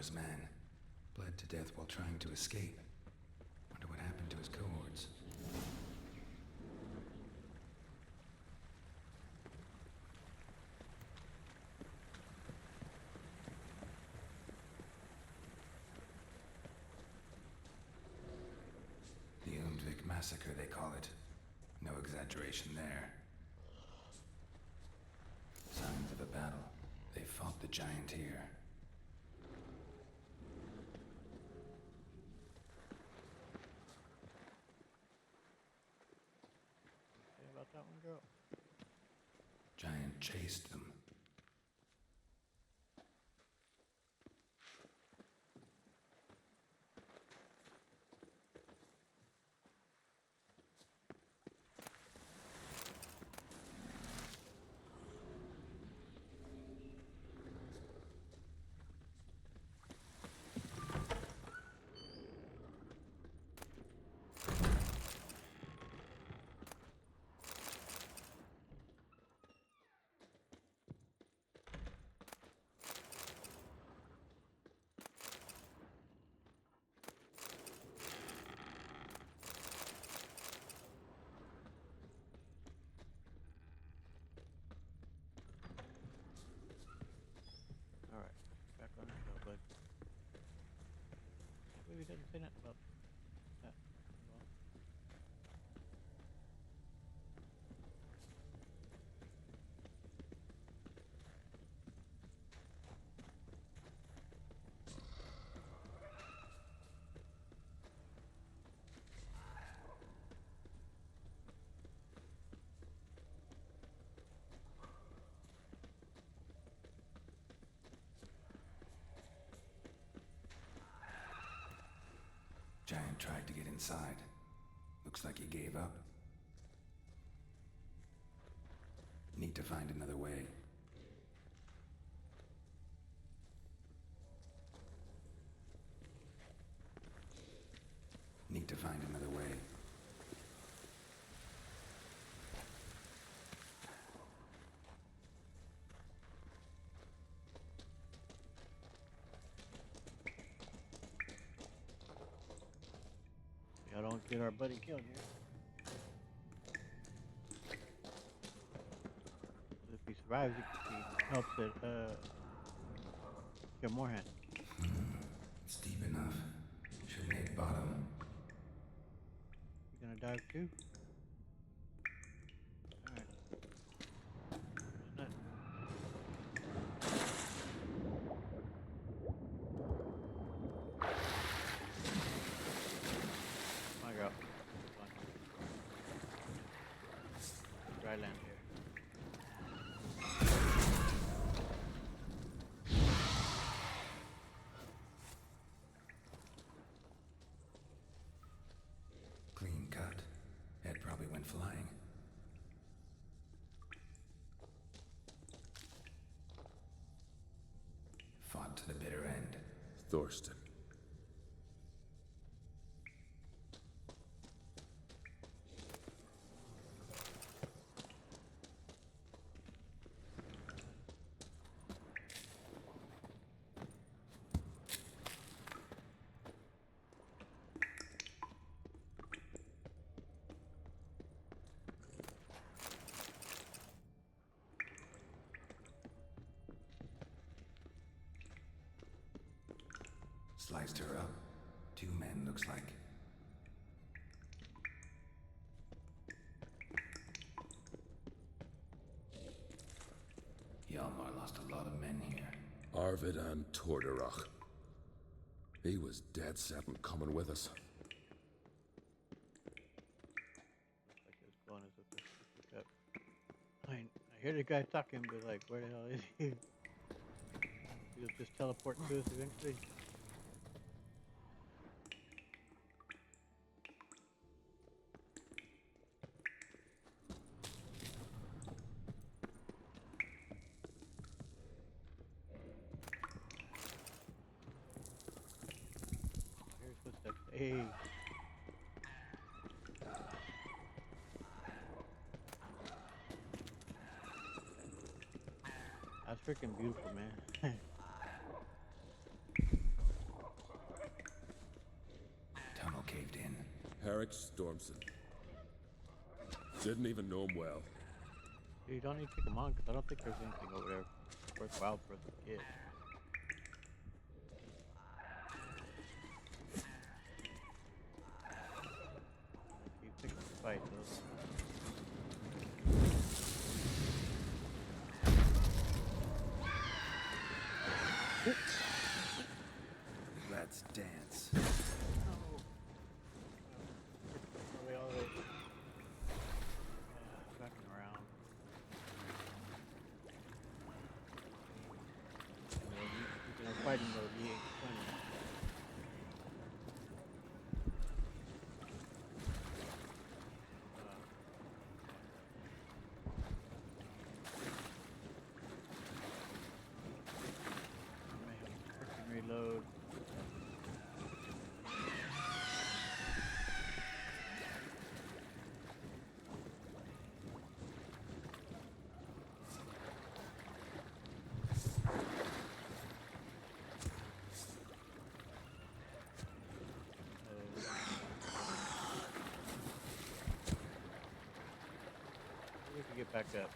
Mars man. Bled to death while trying to escape. Wonder what happened to his cohorts. The Undvik massacre, they call it. No exaggeration there. Signs of a battle. They fought the giant here. Say about that one, girl. Giant chased them. Alright, back on the show, bud. Maybe he doesn't say nothing about that. Well, Giant tried to get inside. Looks like he gave up. Need to find another way. Need to find another way. y'all don't get our buddy killed here. If he survives, he helps it, kill more hands. It's deep enough. Shouldn't hit bottom. You gonna dive too? Alright. There's nothing. My girl. Dry land here. Clean cut. Head probably went flying. Fought to the bitter end. Thorsten. Sliced her up. 2 men, looks like. Hjalmar lost a lot of men here. Arvid and Torderach. He was dead set on coming with us. Looks like his phone is up there. I hear the guy talking, but like, where the hell is he? He'll just teleport to us eventually. Here's footsteps. Hey. That's freaking beautiful, man. Herrick Stormson. Didn't even know him well. You don't need to take them on because I don't think there's anything over there worthwhile for us to get. Keep picking the fight though. Let's dance. Backing around. You know, fighting mode, he ain't funny. Freaking reload. We can get back up.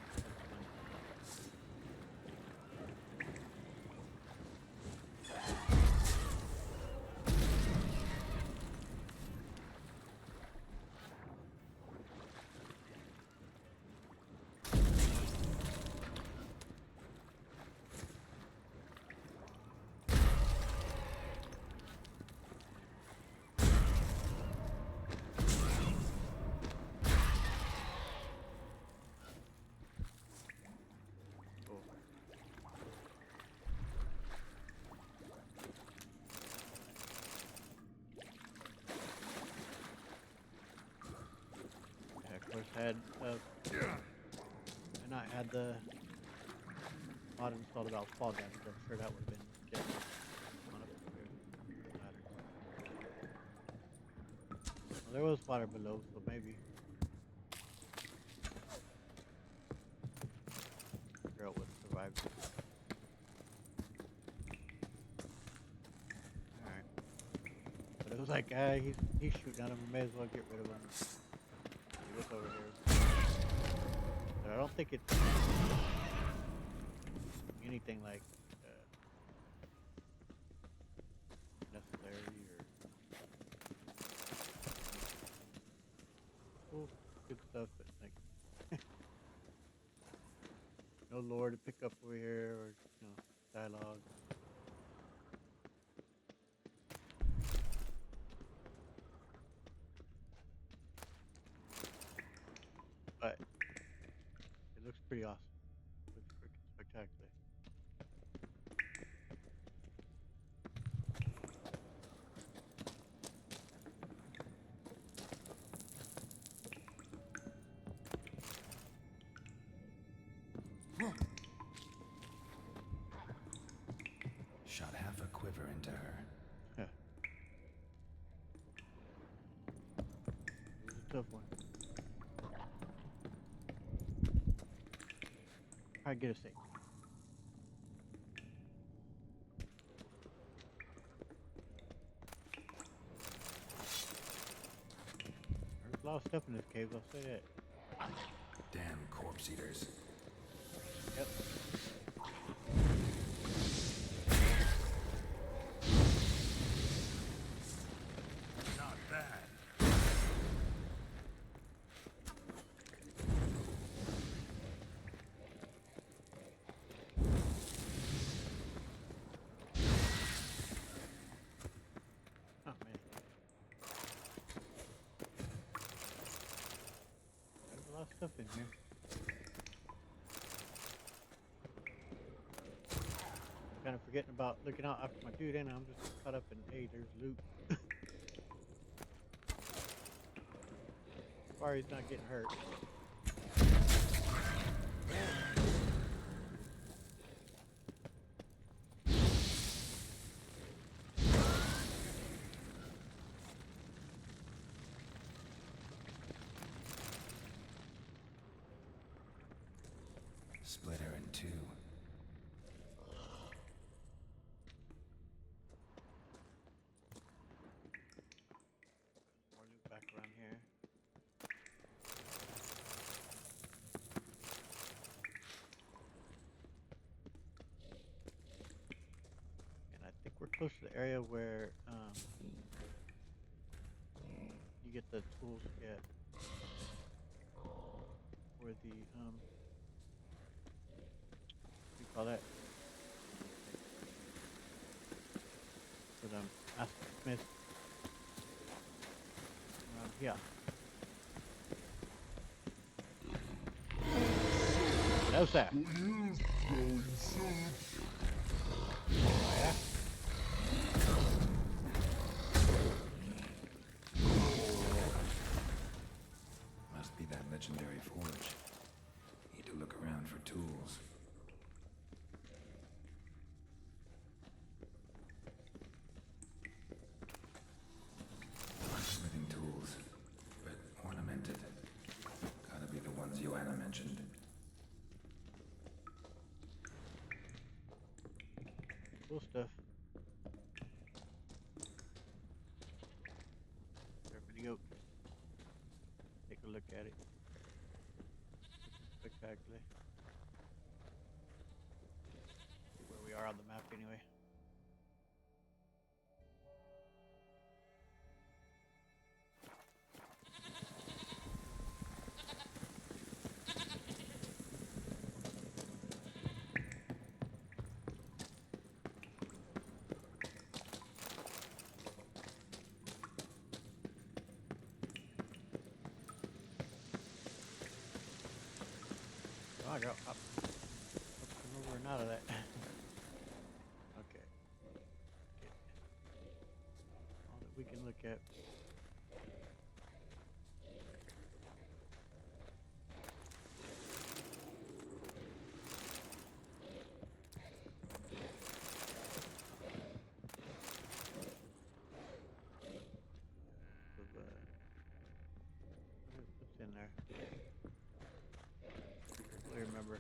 Had and I had the mod installed about fall damage. I'm sure that would have been deadly on up there. Well, there was water below, so maybe. Girl would survive. Alright. But it was like, he's shooting at him. We may as well get rid of him. Look over here. But I don't think it's anything like necessary or good stuff, but like no lore to pick up over here or dialogue. But it looks pretty awesome. It looks freaking spectacular. Shot half a quiver into her. Yeah. It was a tough one. I get a save. There's a lot of stuff in this cave, I'll say that. Damn corpse eaters. Yep. Not bad. Oh man. There's a lot of stuff in here. Kind of forgetting about looking out after my dude, and I'm just caught up in, hey, there's loot. Far he's not getting hurt. Split her in two. More loot back around area where you get the tools yet for the what do you call that? For the Master Smith around here. No sir. Yeah. Must be that legendary forge. Need to look around for tools. Smithing tools, but ornamented. Gotta be the ones Joanna mentioned. Cool stuff. There we go. Take a look at it. Spectacular. Where we are on the map anyway. Oh, I go up and over and out of that. Okay. Get all that we can look at. What's in there? I remember.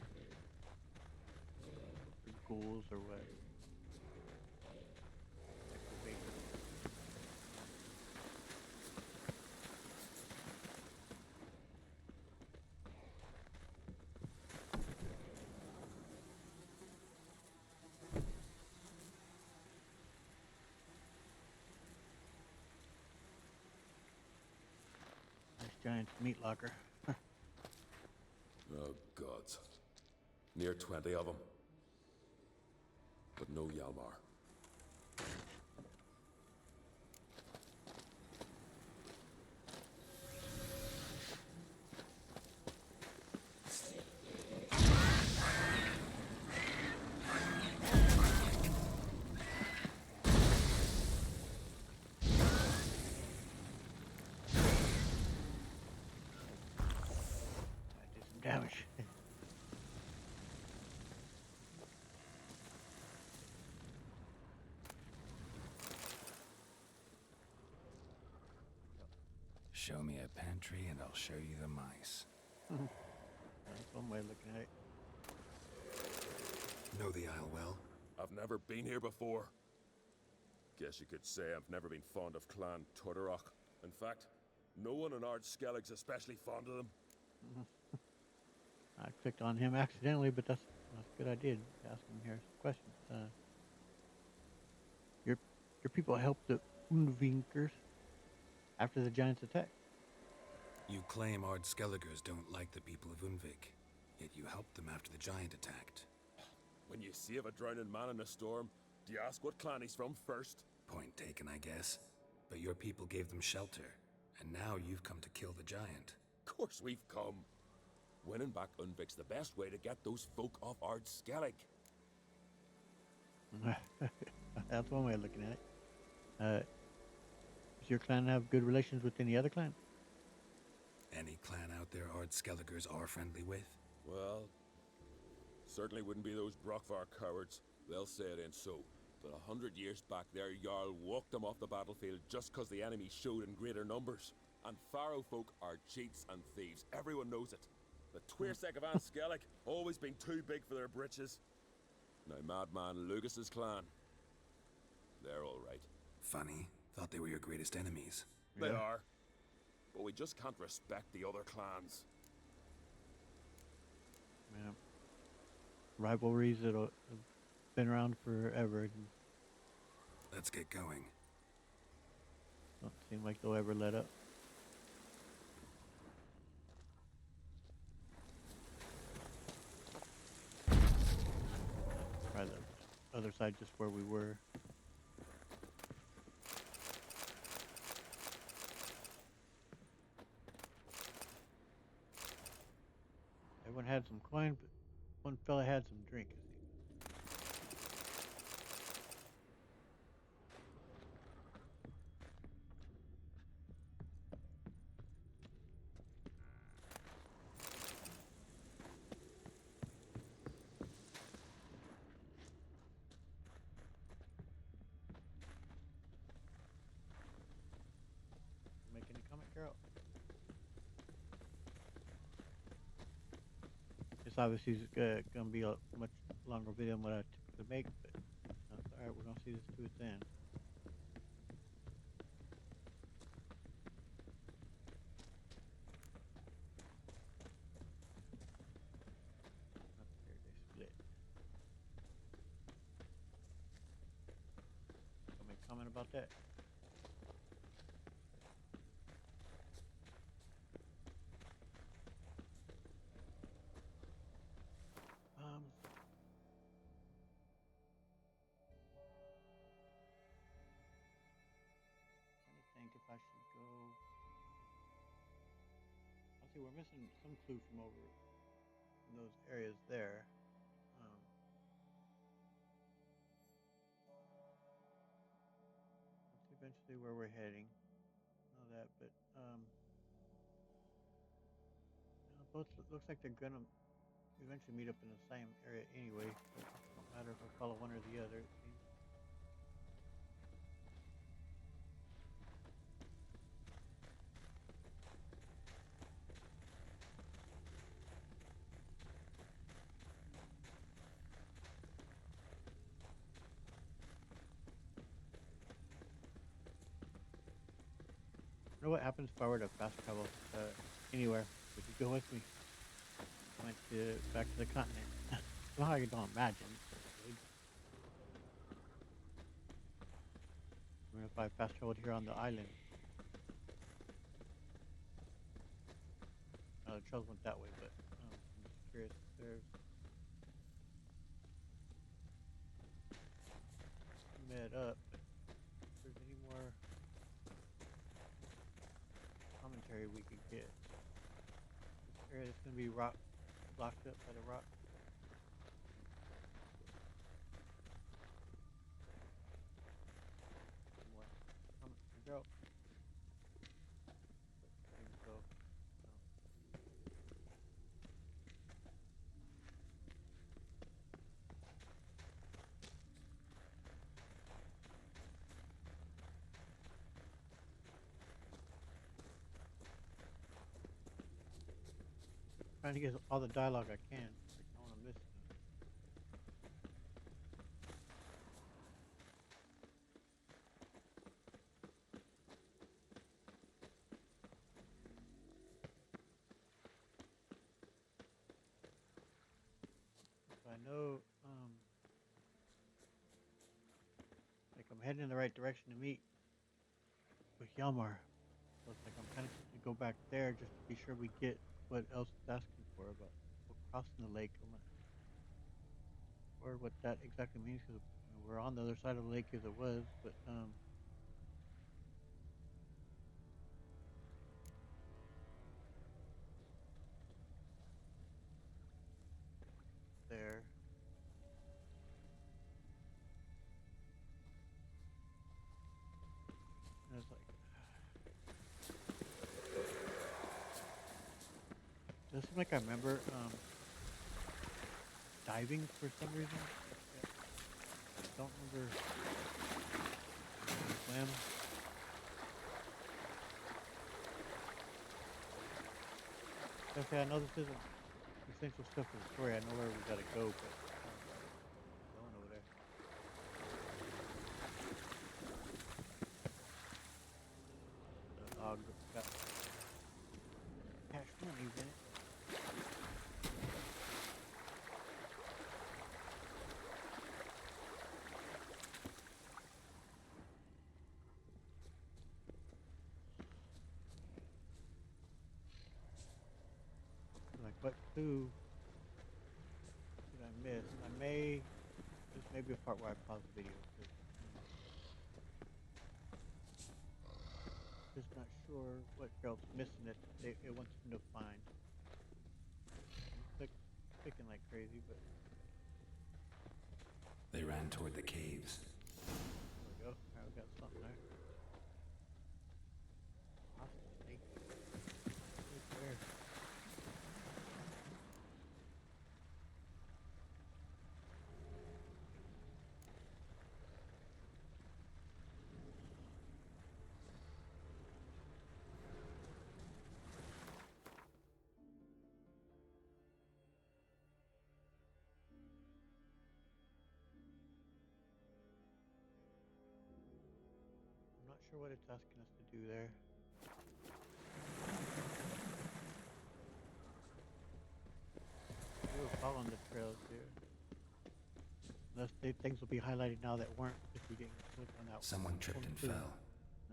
The ghouls or what? That could be. Nice giant meat locker. Oh, gods. Near 20 of them. But no Yalmar. I did some damage. Show me a pantry and I'll show you the mice. That's one way of looking at it. Know the Isle well? I've never been here before. Guess you could say I've never been fond of Clan Tordarroch. In fact, no one in Ard Skellig's especially fond of them. I clicked on him accidentally, but that's good. I did ask him here some questions. Your people helped the Undvinkers after the giants attack. You claim Ard Skelligers don't like the people of Undvik, yet you helped them after the giant attacked. When you save a drowning man in a storm, do you ask what clan he's from first? Point taken, I guess. But your people gave them shelter, and now you've come to kill the giant. Of course we've come. Winning back Undvik's the best way to get those folk off Ard Skellig. That's one way of looking at it. Does your clan have good relations with any other clan? Any clan out there Ard Skelligers are friendly with? Well, certainly wouldn't be those Brockvar cowards. They'll say it ain't so. But 100 years back, their Jarl walked them off the battlefield just 'cause the enemy showed in greater numbers. And Pharaoh folk are cheats and thieves. Everyone knows it. The Twirsek of An Skellig always been too big for their britches. Now Madman Lucas's clan, they're all right. Funny. Thought they were your greatest enemies. They are. But we just can't respect the other clans. Yeah. Rivalries that have been around forever. Let's get going. Don't seem like they'll ever let up. Try the other side, just where we were. Everyone had some coin, but one fella had some drink. It seems. Make any comment, Carol? It's obviously gonna be a much longer video than what I typically make, but that's all right. We're gonna see this to its end. Up there, they split. Gonna make a comment about that. Um, trying to think if I should go. I'll see. We're missing some clue from over in those areas there. That's eventually where we're heading. Know that, but both looks like they're gonna eventually meet up in the same area anyway. So it don't matter if I follow one or the other. It seems. You know what happens if I were to fast travel anywhere? Would you go with me? Went back to the continent. Somehow you don't imagine. Even if I fast traveled here on the island. The trails went that way, but I'm just curious if there's met up. But if there's any more commentary we could get. This area is gonna be rock blocked up by the rock. More comments to go. Maybe so. No. Trying to get all the dialogue I can. Like, I don't want to miss none. So I know, like I'm heading in the right direction to meet with Yelmar. So it's like I'm kind of to go back there just to be sure we get what else it's asking for about crossing the lake. Or what that exactly means because we're on the other side of the lake as it was, but there. And it's like does seem like I remember diving for some reason. I don't remember swim. Okay, I know this isn't essential stuff for the story. I know where we gotta go, but going over there. The dog got cash money in it. 2. Did I miss? This may be a part where I pause the video because just not sure what trail's missing that it wants them to find. I'm clicking like crazy, but They ran toward the caves. there we go. Alright, we got something there. Hostile snake. Right there. I'm not sure what it's asking us to do there. We were following the trails here. Unless things will be highlighted now that weren't if we didn't click on that. Someone tripped and one, too. fell,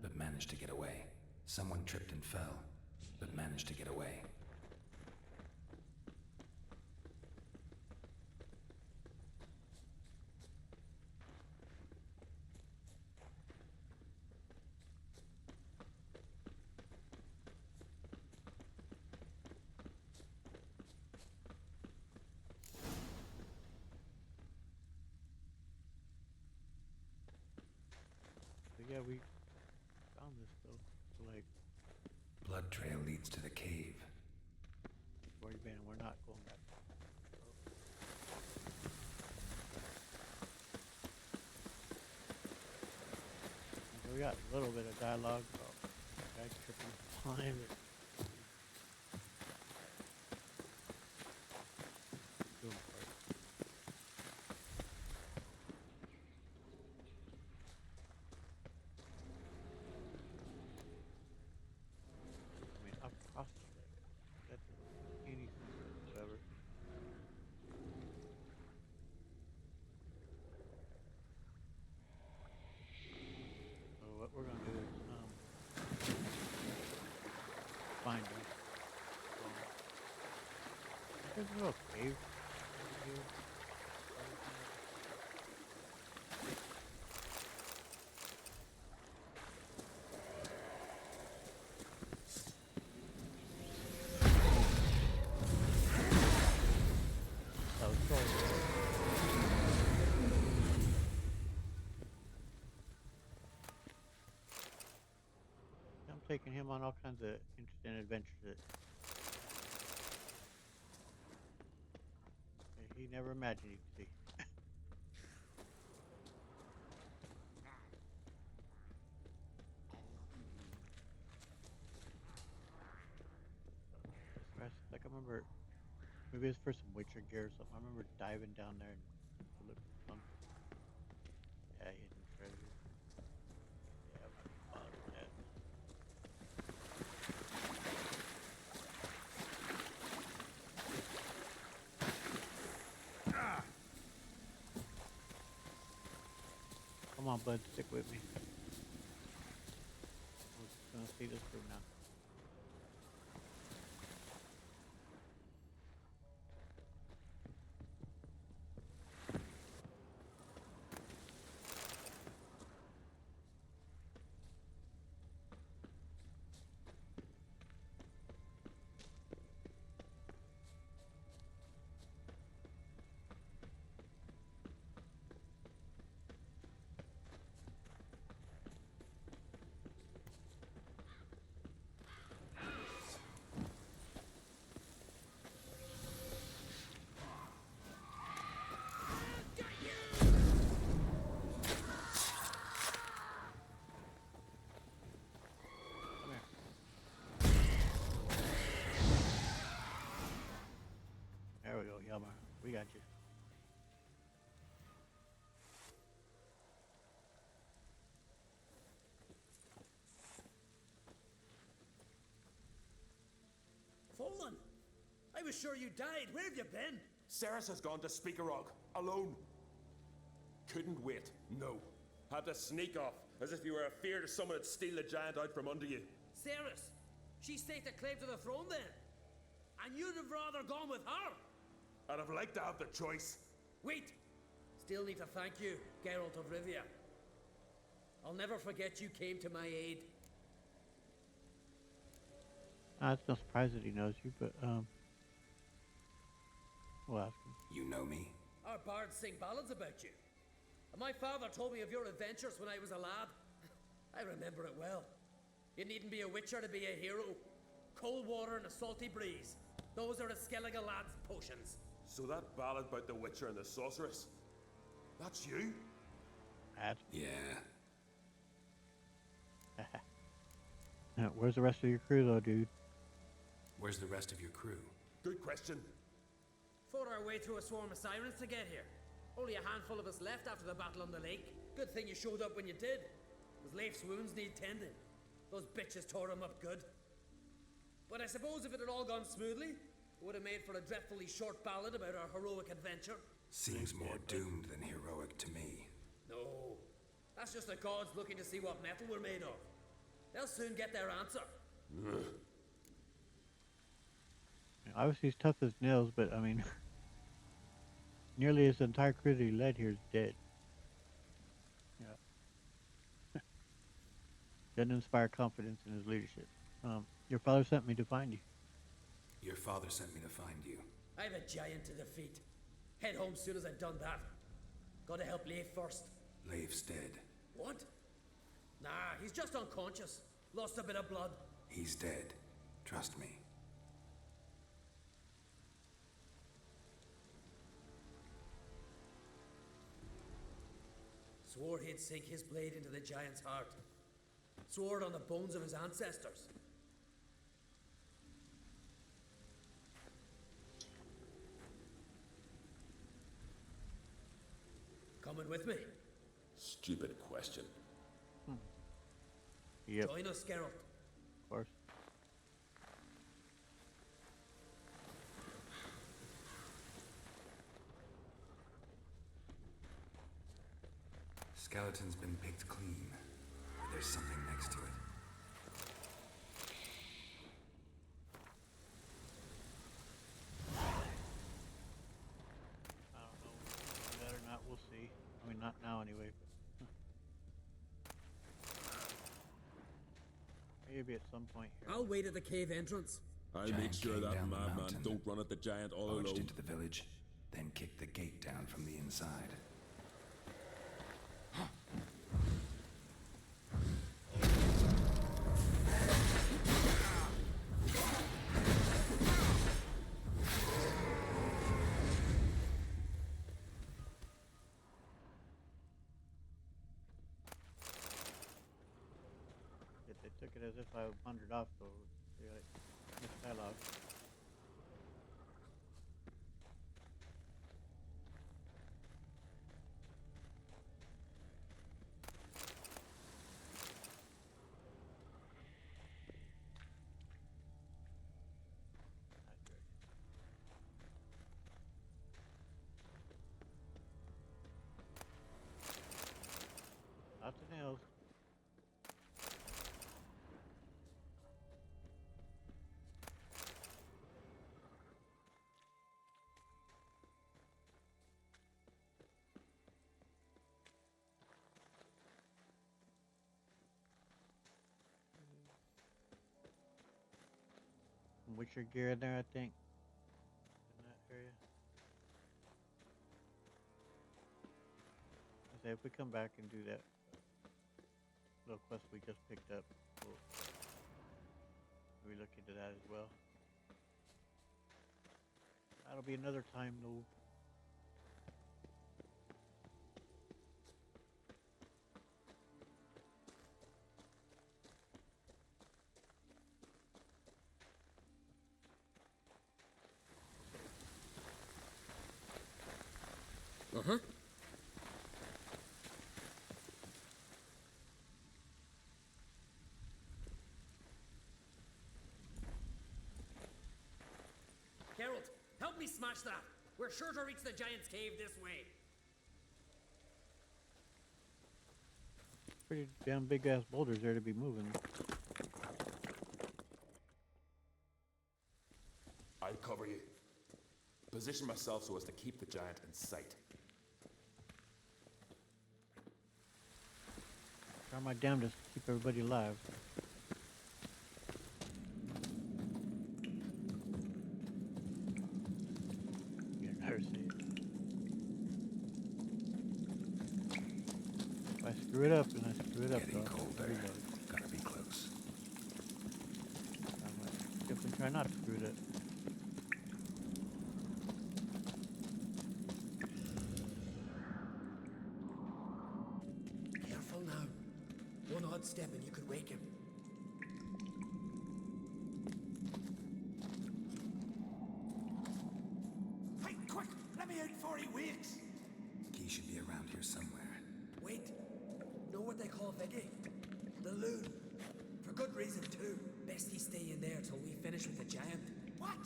but managed to get away. Someone tripped and fell, but managed to get away. So yeah, we found this though. So like, Blood trail leads to the cave. where you been? We're not going back. So we got a little bit of dialogue about guys tripping flying. Doing for it. I mean, up across the lake. That doesn't make any sense whatsoever. So what we're gonna do is find them. There's a little cave over here. That was cool. I'm taking him on all kinds of interesting adventures that he never imagined he'd see. Like I remember, maybe it's for some Witcher gear or something. I remember diving down there and to look for some, yeah, hidden treasure. Yeah, I'm not gonna bother with that. Come on, bud, stick with me. We're just gonna see this through now. Come here. There we go, Yummer. We got you. Fallen! I was sure you died. Where have you been? Ceres has gone to Speakerog, alone. Couldn't wait, no. Had to sneak off, as if you were afeard of someone would steal the giant out from under you. Ceres! She staked a claim to the throne then? And you'd have rather gone with her? I'd have liked to have the choice. Wait! Still need to thank you, Geralt of Rivia. I'll never forget you came to my aid. It's no surprise that he knows you, but we'll ask him. You know me? Our bards sing ballads about you. And my father told me of your adventures when I was a lad. I remember it well. You needn't be a witcher to be a hero. Cold water and a salty breeze. Those are a Skellige lad's potions. So that ballad about the Witcher and the Sorceress, that's you? Yeah. Where's the rest of your crew, though, dude? Where's the rest of your crew? Good question. Fought our way through a swarm of sirens to get here. Only a handful of us left after the battle on the lake. Good thing you showed up when you did. Because Leif's wounds need tending. Those bitches tore him up good. But I suppose if it had all gone smoothly, it would have made for a dreadfully short ballad about our heroic adventure. Seems more doomed than heroic to me. No. That's just the gods looking to see what metal we're made of. They'll soon get their answer. Obviously, he's tough as nails, but I mean, nearly his entire crew that he led here is dead. Yeah. Doesn't inspire confidence in his leadership. Your father sent me to find you. Your father sent me to find you. I have a giant to defeat. Head home soon as I've done that. Gotta help Leif first. Leif's dead. What? Nah, he's just unconscious. Lost a bit of blood. He's dead. Trust me. Swore he'd sink his blade into the giant's heart. Swore it on the bones of his ancestors. Coming with me? Stupid question. Yep, Join us, Geralt. of course. Skeleton's been picked clean, but there's something next to it. I don't know if we'll do that or not. We'll see. I mean, not now anyway. But maybe at some point here. I'll wait at the cave entrance. I'll Giant make sure came that down the madman mountain, don't run at the giant all Barged alone. into the village, then kicked the gate down from the inside. They took it as if I wandered off, so they like missed dialogue. Lots of nails. Witcher gear in there, I think. In that area. I say if we come back and do that little quest we just picked up, we'll maybe look into that as well. That'll be another time though. Uh-huh. Geralt, help me smash that. We're sure to reach the giant's cave this way. Pretty damn big ass boulders there to be moving. I'll cover you. Position myself so as to keep the giant in sight. Try my damnedest to keep everybody alive. You never see it. If I screw it up, and I screw it up, Getting though, colder. reload. Gotta be close. I'm like, definitely try not to screw it up. Careful now. One odd step and you could wake him. Hey, quick! Let me out before he wakes! Key should be around here somewhere. Wait. Know what they call Vicky? The loon. For good reason too. Best he stay in there till we finish with the giant. What?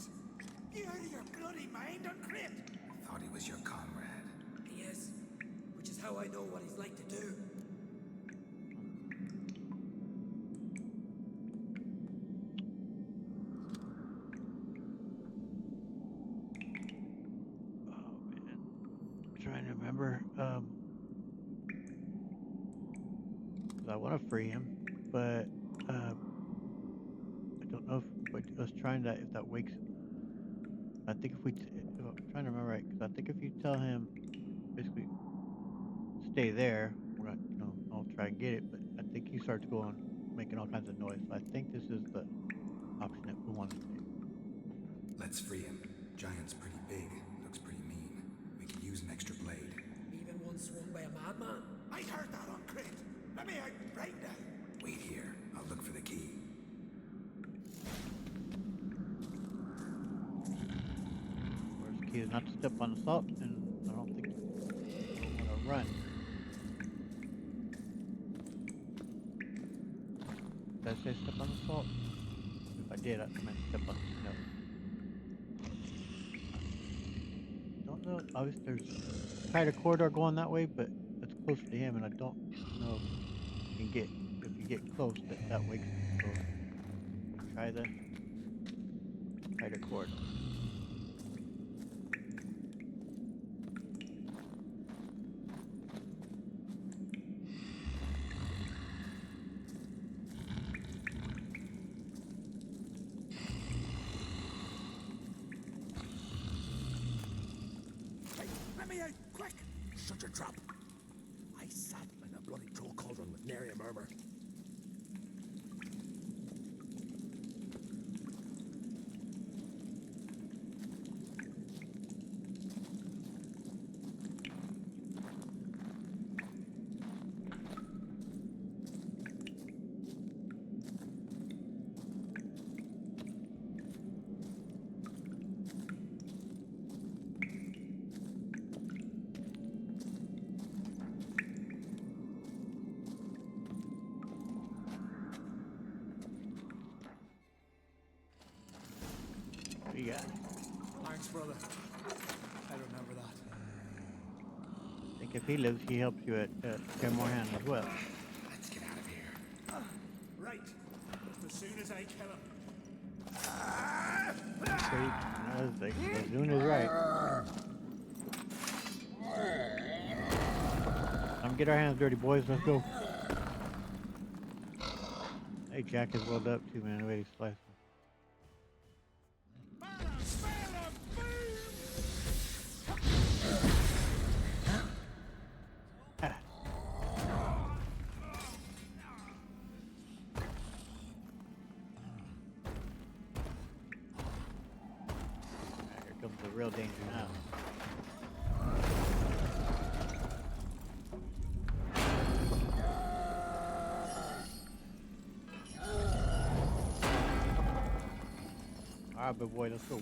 You out of your bloody mind, Uncrit? Thought he was your comrade. He is. Which is how I know what he's like to do. Oh man, I'm trying to remember. 'Cause I want to free him, but I don't know if I was trying that if that wakes him. I think if I'm trying to remember right, because I think if you tell him basically stay there, we're gonna I'll try and get it. But I think he starts going making all kinds of noise. So I think this is the option that we want to take. Let's free him. Giant's pretty big. Looks pretty mean. We could use an extra blade. Even one swung by a madman. I heard that, Uncrit. Let me out right now. Wait here. I'll look for the key. Where's the key is not to step on the salt, and I don't think I want to run. Did I say step on the salt? If I did, I meant step on the snow. Don't know. Obviously, there's a tighter corridor going that way, but that's closer to him, and I don't know if you get close, that wakes him. So try the tighter corridor. Hey, let me out, quick! Shut your trap. I sat in a bloody troll cauldron with nary a murmur. What do you got? Thanks, brother. I remember that. I think if he lives, he helps you at Caremorehan as well. Let's get out of here. Right. Just as soon as I kill him. The Zune is right. Get our hands dirty, boys. Let's go. Hey, Jack is welled up too, man. The way he sliced him. Here comes the real danger now. Alright, big boy, let's go.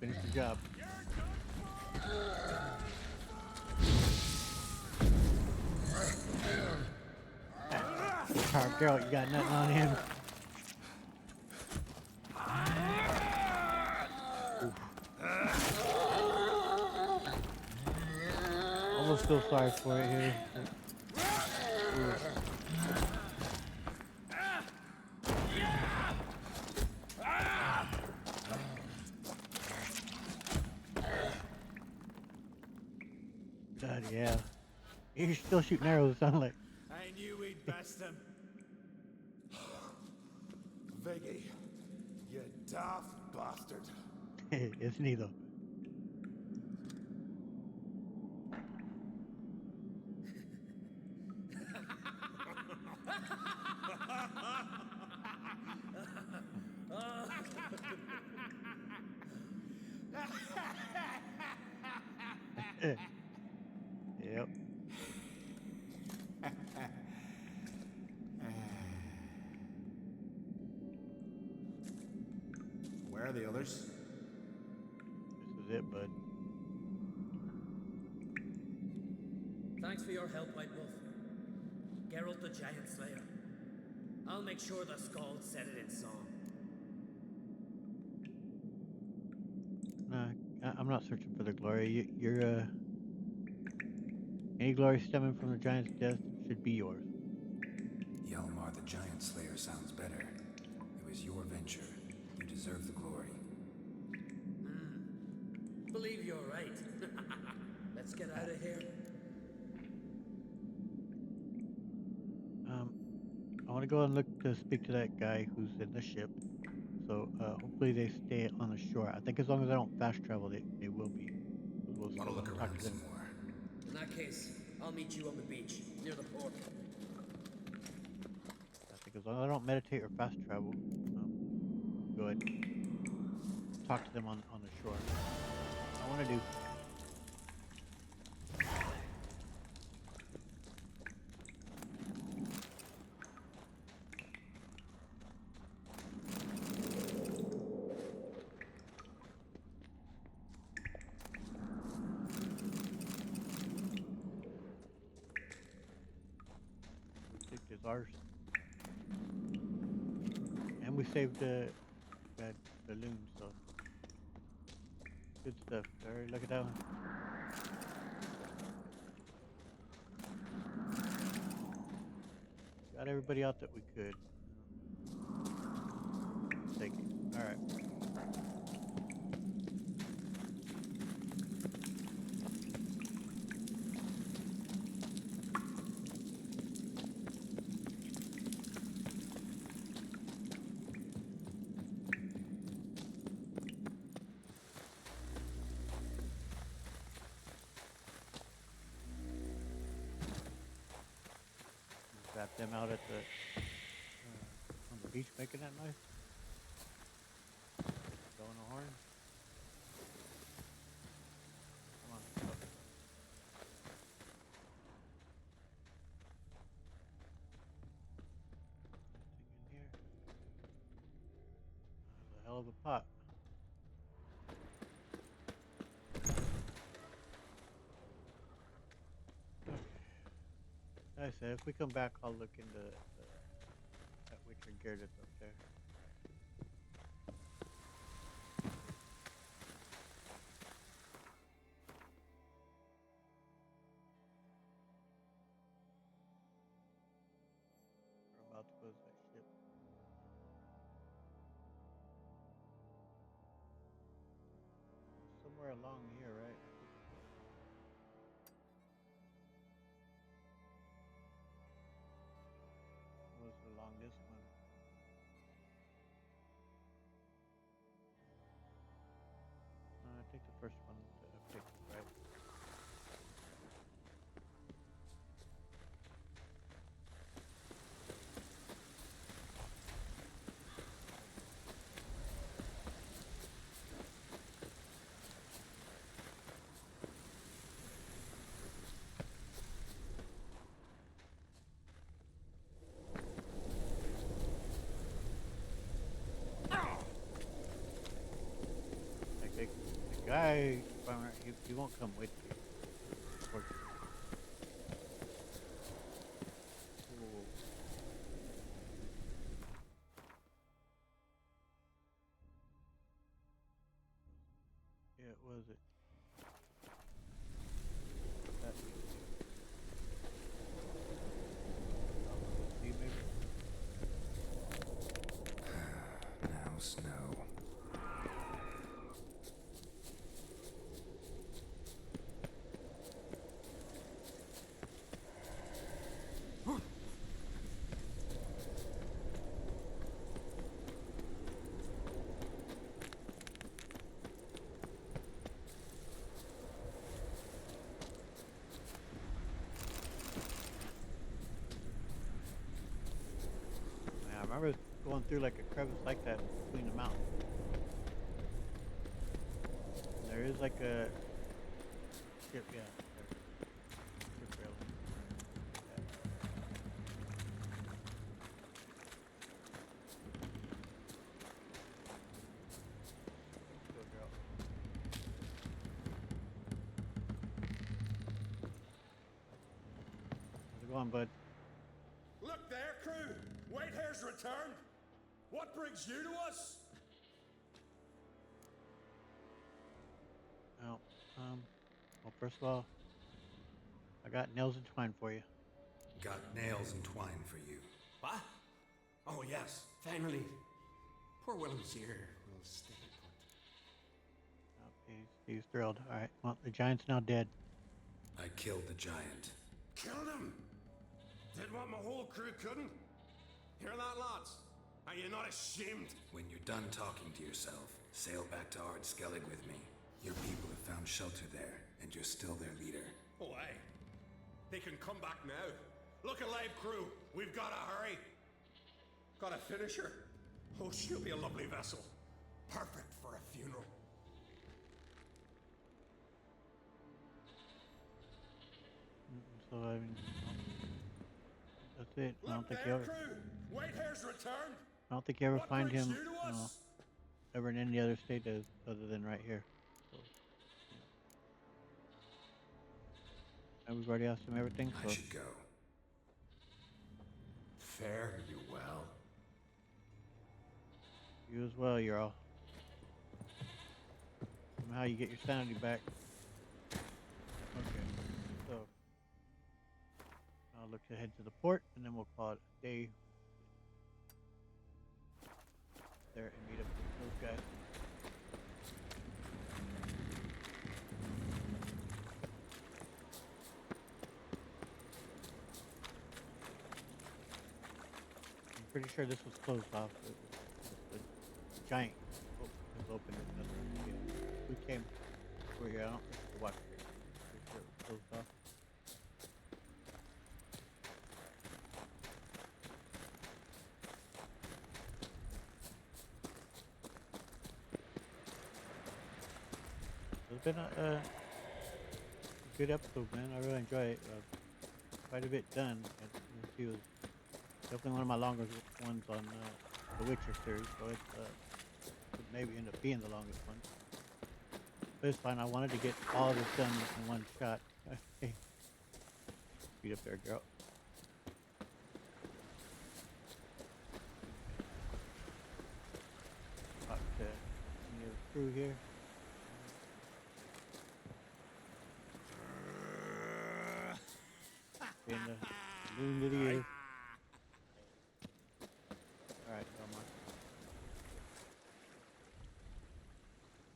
Finish the job. Alright, girl, you got nothing on him. Almost feel sorry for it here. Yeah. You're still shooting arrows, it sounds like. I knew we'd best him. Viggy, you daft bastard. Isn't he though? Yep. Where are the others? This is it, bud. Thanks for your help, White Wolf. Geralt the Giant Slayer. I'll make sure the Scald set it in song. I'm not searching for the glory. You're any glory stemming from the giant's death should be yours. Yelmar the Giant Slayer sounds better. It was your venture. You deserve the glory. Believe you're right. Let's get out of here. I want to go and look to speak to that guy who's in the ship. So hopefully they stay on the shore. I think as long as I don't fast travel, they will be. We'll Want to look talk around to some them. more? In that case, I'll meet you on the beach, near the port. I think as long as I don't meditate or fast travel, go ahead. Talk to them on the shore. I want to do. Is ours, and we saved that balloon, so good stuff. All right, look at that one. Got everybody out that we could. Take it. All right. Got them out at the on the beach making that noise. Blowing a horn. Come on. Go. Anything in here? That's a hell of a pot. Okay. Like I said, if we come back, I'll look into that Witcher gear that's up there. Whereabouts was that ship? Somewhere along here, right? I think so. Was along this one. I think the first one that I picked was right. Like the guy, he won't come with you. Unfortunately. Ooh. Yeah, it was it. That see maybe. Now snow. remember going through like a crevice like that between the mountains. And there is like a ship, yeah. Ship railing. Yeah. Go, girl. How's it going, bud? Look there, crew! Whitehair's returned! What brings you to us? Well, well, first of all, I got nails and twine for you. Got nails and twine for you. What? Oh, yes, finally. Poor Willem's here. We'll stay put. Oh, he's thrilled. All right. Well, the giant's now dead. I killed the giant. Killed him! Did what my whole crew couldn't? Hear that, lads? Are you not ashamed? When you're done talking to yourself, sail back to Ardskelig with me. Your people have found shelter there, and you're still their leader. Oh, aye. They can come back now. Look alive, crew. We've got to hurry. Got to finish her. Oh, she'll be a lovely vessel. Perfect for a funeral. So I mean, that's it. I don't Look think you there, ever. crew. Whitehair's returned. I don't think you ever What find brings him you to us? ever in any other state other than right here. So, and we've already asked him everything. I So should go. Fare you well. you as well, you're all. Somehow you get your sanity back. Okay. So I'll look ahead to the port, and then we'll call it a day. There and meet up with those guys. I'm pretty sure this was closed off. The giant was open. Yeah. We came over here. I don't think we watched it. Pretty sure it was closed off. It's been a good episode, man. I really enjoy it. Quite a bit done. It was definitely one of my longest ones on the Witcher series, so it maybe end up being the longest one. But it's fine. I wanted to get all this done in one shot. Hey, beat up there, girl. Talk to any of the crew here. Being the loon that he is. Alright, Belmont.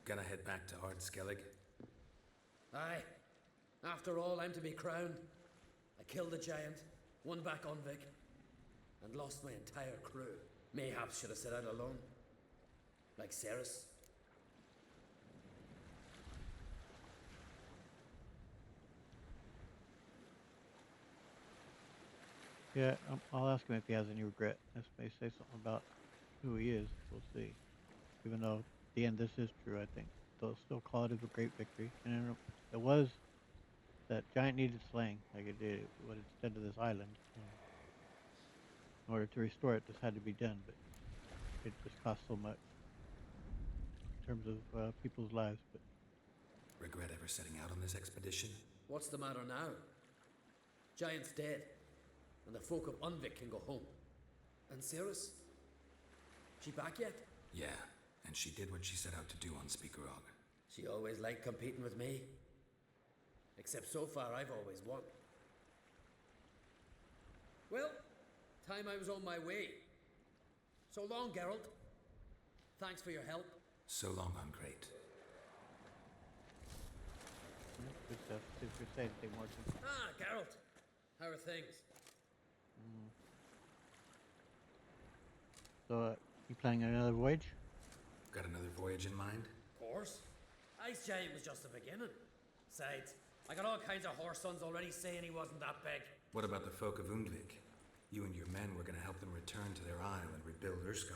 Gonna head back to Ardskelig. Aye. After all, I'm to be crowned. I killed the giant, won back Undvik, and lost my entire crew. Mayhaps should have set out alone. Like Ceres. Yeah, I'll ask him if he has any regret. This may say something about who he is. We'll see. Even though at the end this is true, I think they'll still call it as a great victory. And it was that giant needed slaying, like it did what it said to this island. In order to restore it, this had to be done, but it just cost so much in terms of people's lives. But Regret ever setting out on this expedition? What's the matter now? Giant's dead, and the folk of Undvik can go home. And Ceres? She back yet? Yeah, and she did what she set out to do on Speakerog. She always liked competing with me. Except so far I've always won. Well, time I was on my way. So long, Geralt. Thanks for your help. So long, Ungreat. yeah, good stuff. Did you say anything, Morton? Ah, Geralt. How are things? So, you planning another voyage? Got another voyage in mind? Of course. Ice Giant was just the beginning. Besides, I got all kinds of horse sons already saying he wasn't that big. What about the folk of Undvik? You and your men were gonna help them return to their isle and rebuild Urskar.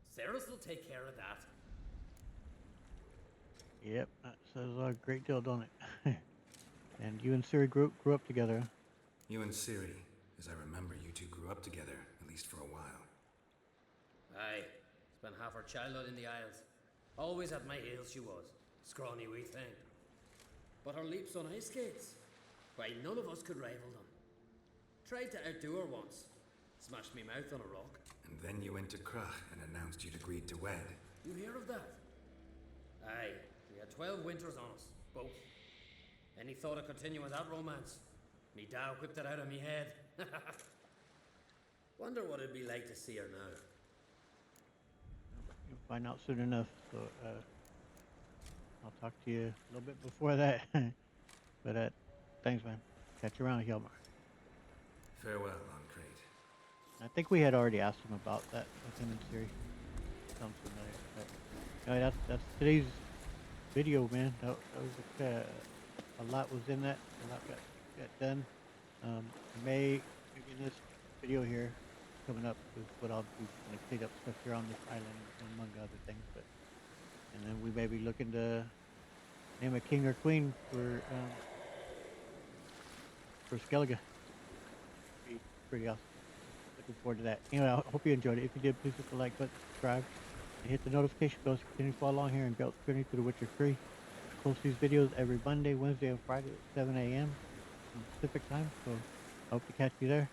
Ceres will take care of that. Yep, that says a great deal, don't it? And you and Siri grew up together. You and Ciri, as I remember, you two grew up together, at least for a while. Aye, spent half her childhood in the Isles. Always at my heels she was, scrawny wee thing. But her leaps on ice skates, why none of us could rival them. Tried to outdo her once, smashed me mouth on a rock. And then you went to Krach and announced you'd agreed to wed. You hear of that? Aye, we had 12 winters on us, both. Any thought of continuing that romance? Me Dow whipped it out of me head. Wonder what it'd be like to see her now. You'll find out soon enough. So I'll talk to you a little bit before that. But thanks, man. Catch you around, Hjalmar. Farewell, Loncrate. I think we had already asked him about that with him and Siri. Sounds familiar. But, anyway, that's today's video, man. That was a lot was in that. A lot got done. I may in this video here coming up is what I'll do, kind of clean up stuff here on this island among other things. But and then we may be looking to name a king or queen for Skellige. Be pretty awesome. Looking forward to that. Anyway, I hope you enjoyed it. If you did, please hit the like button, subscribe, and hit the notification bell so you continue to follow along here in Belt Journey to the Witcher 3. I post these videos every Monday, Wednesday, and Friday at 7 a.m. Pacific time, so I hope to catch you there.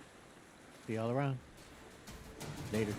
See y'all around. Later.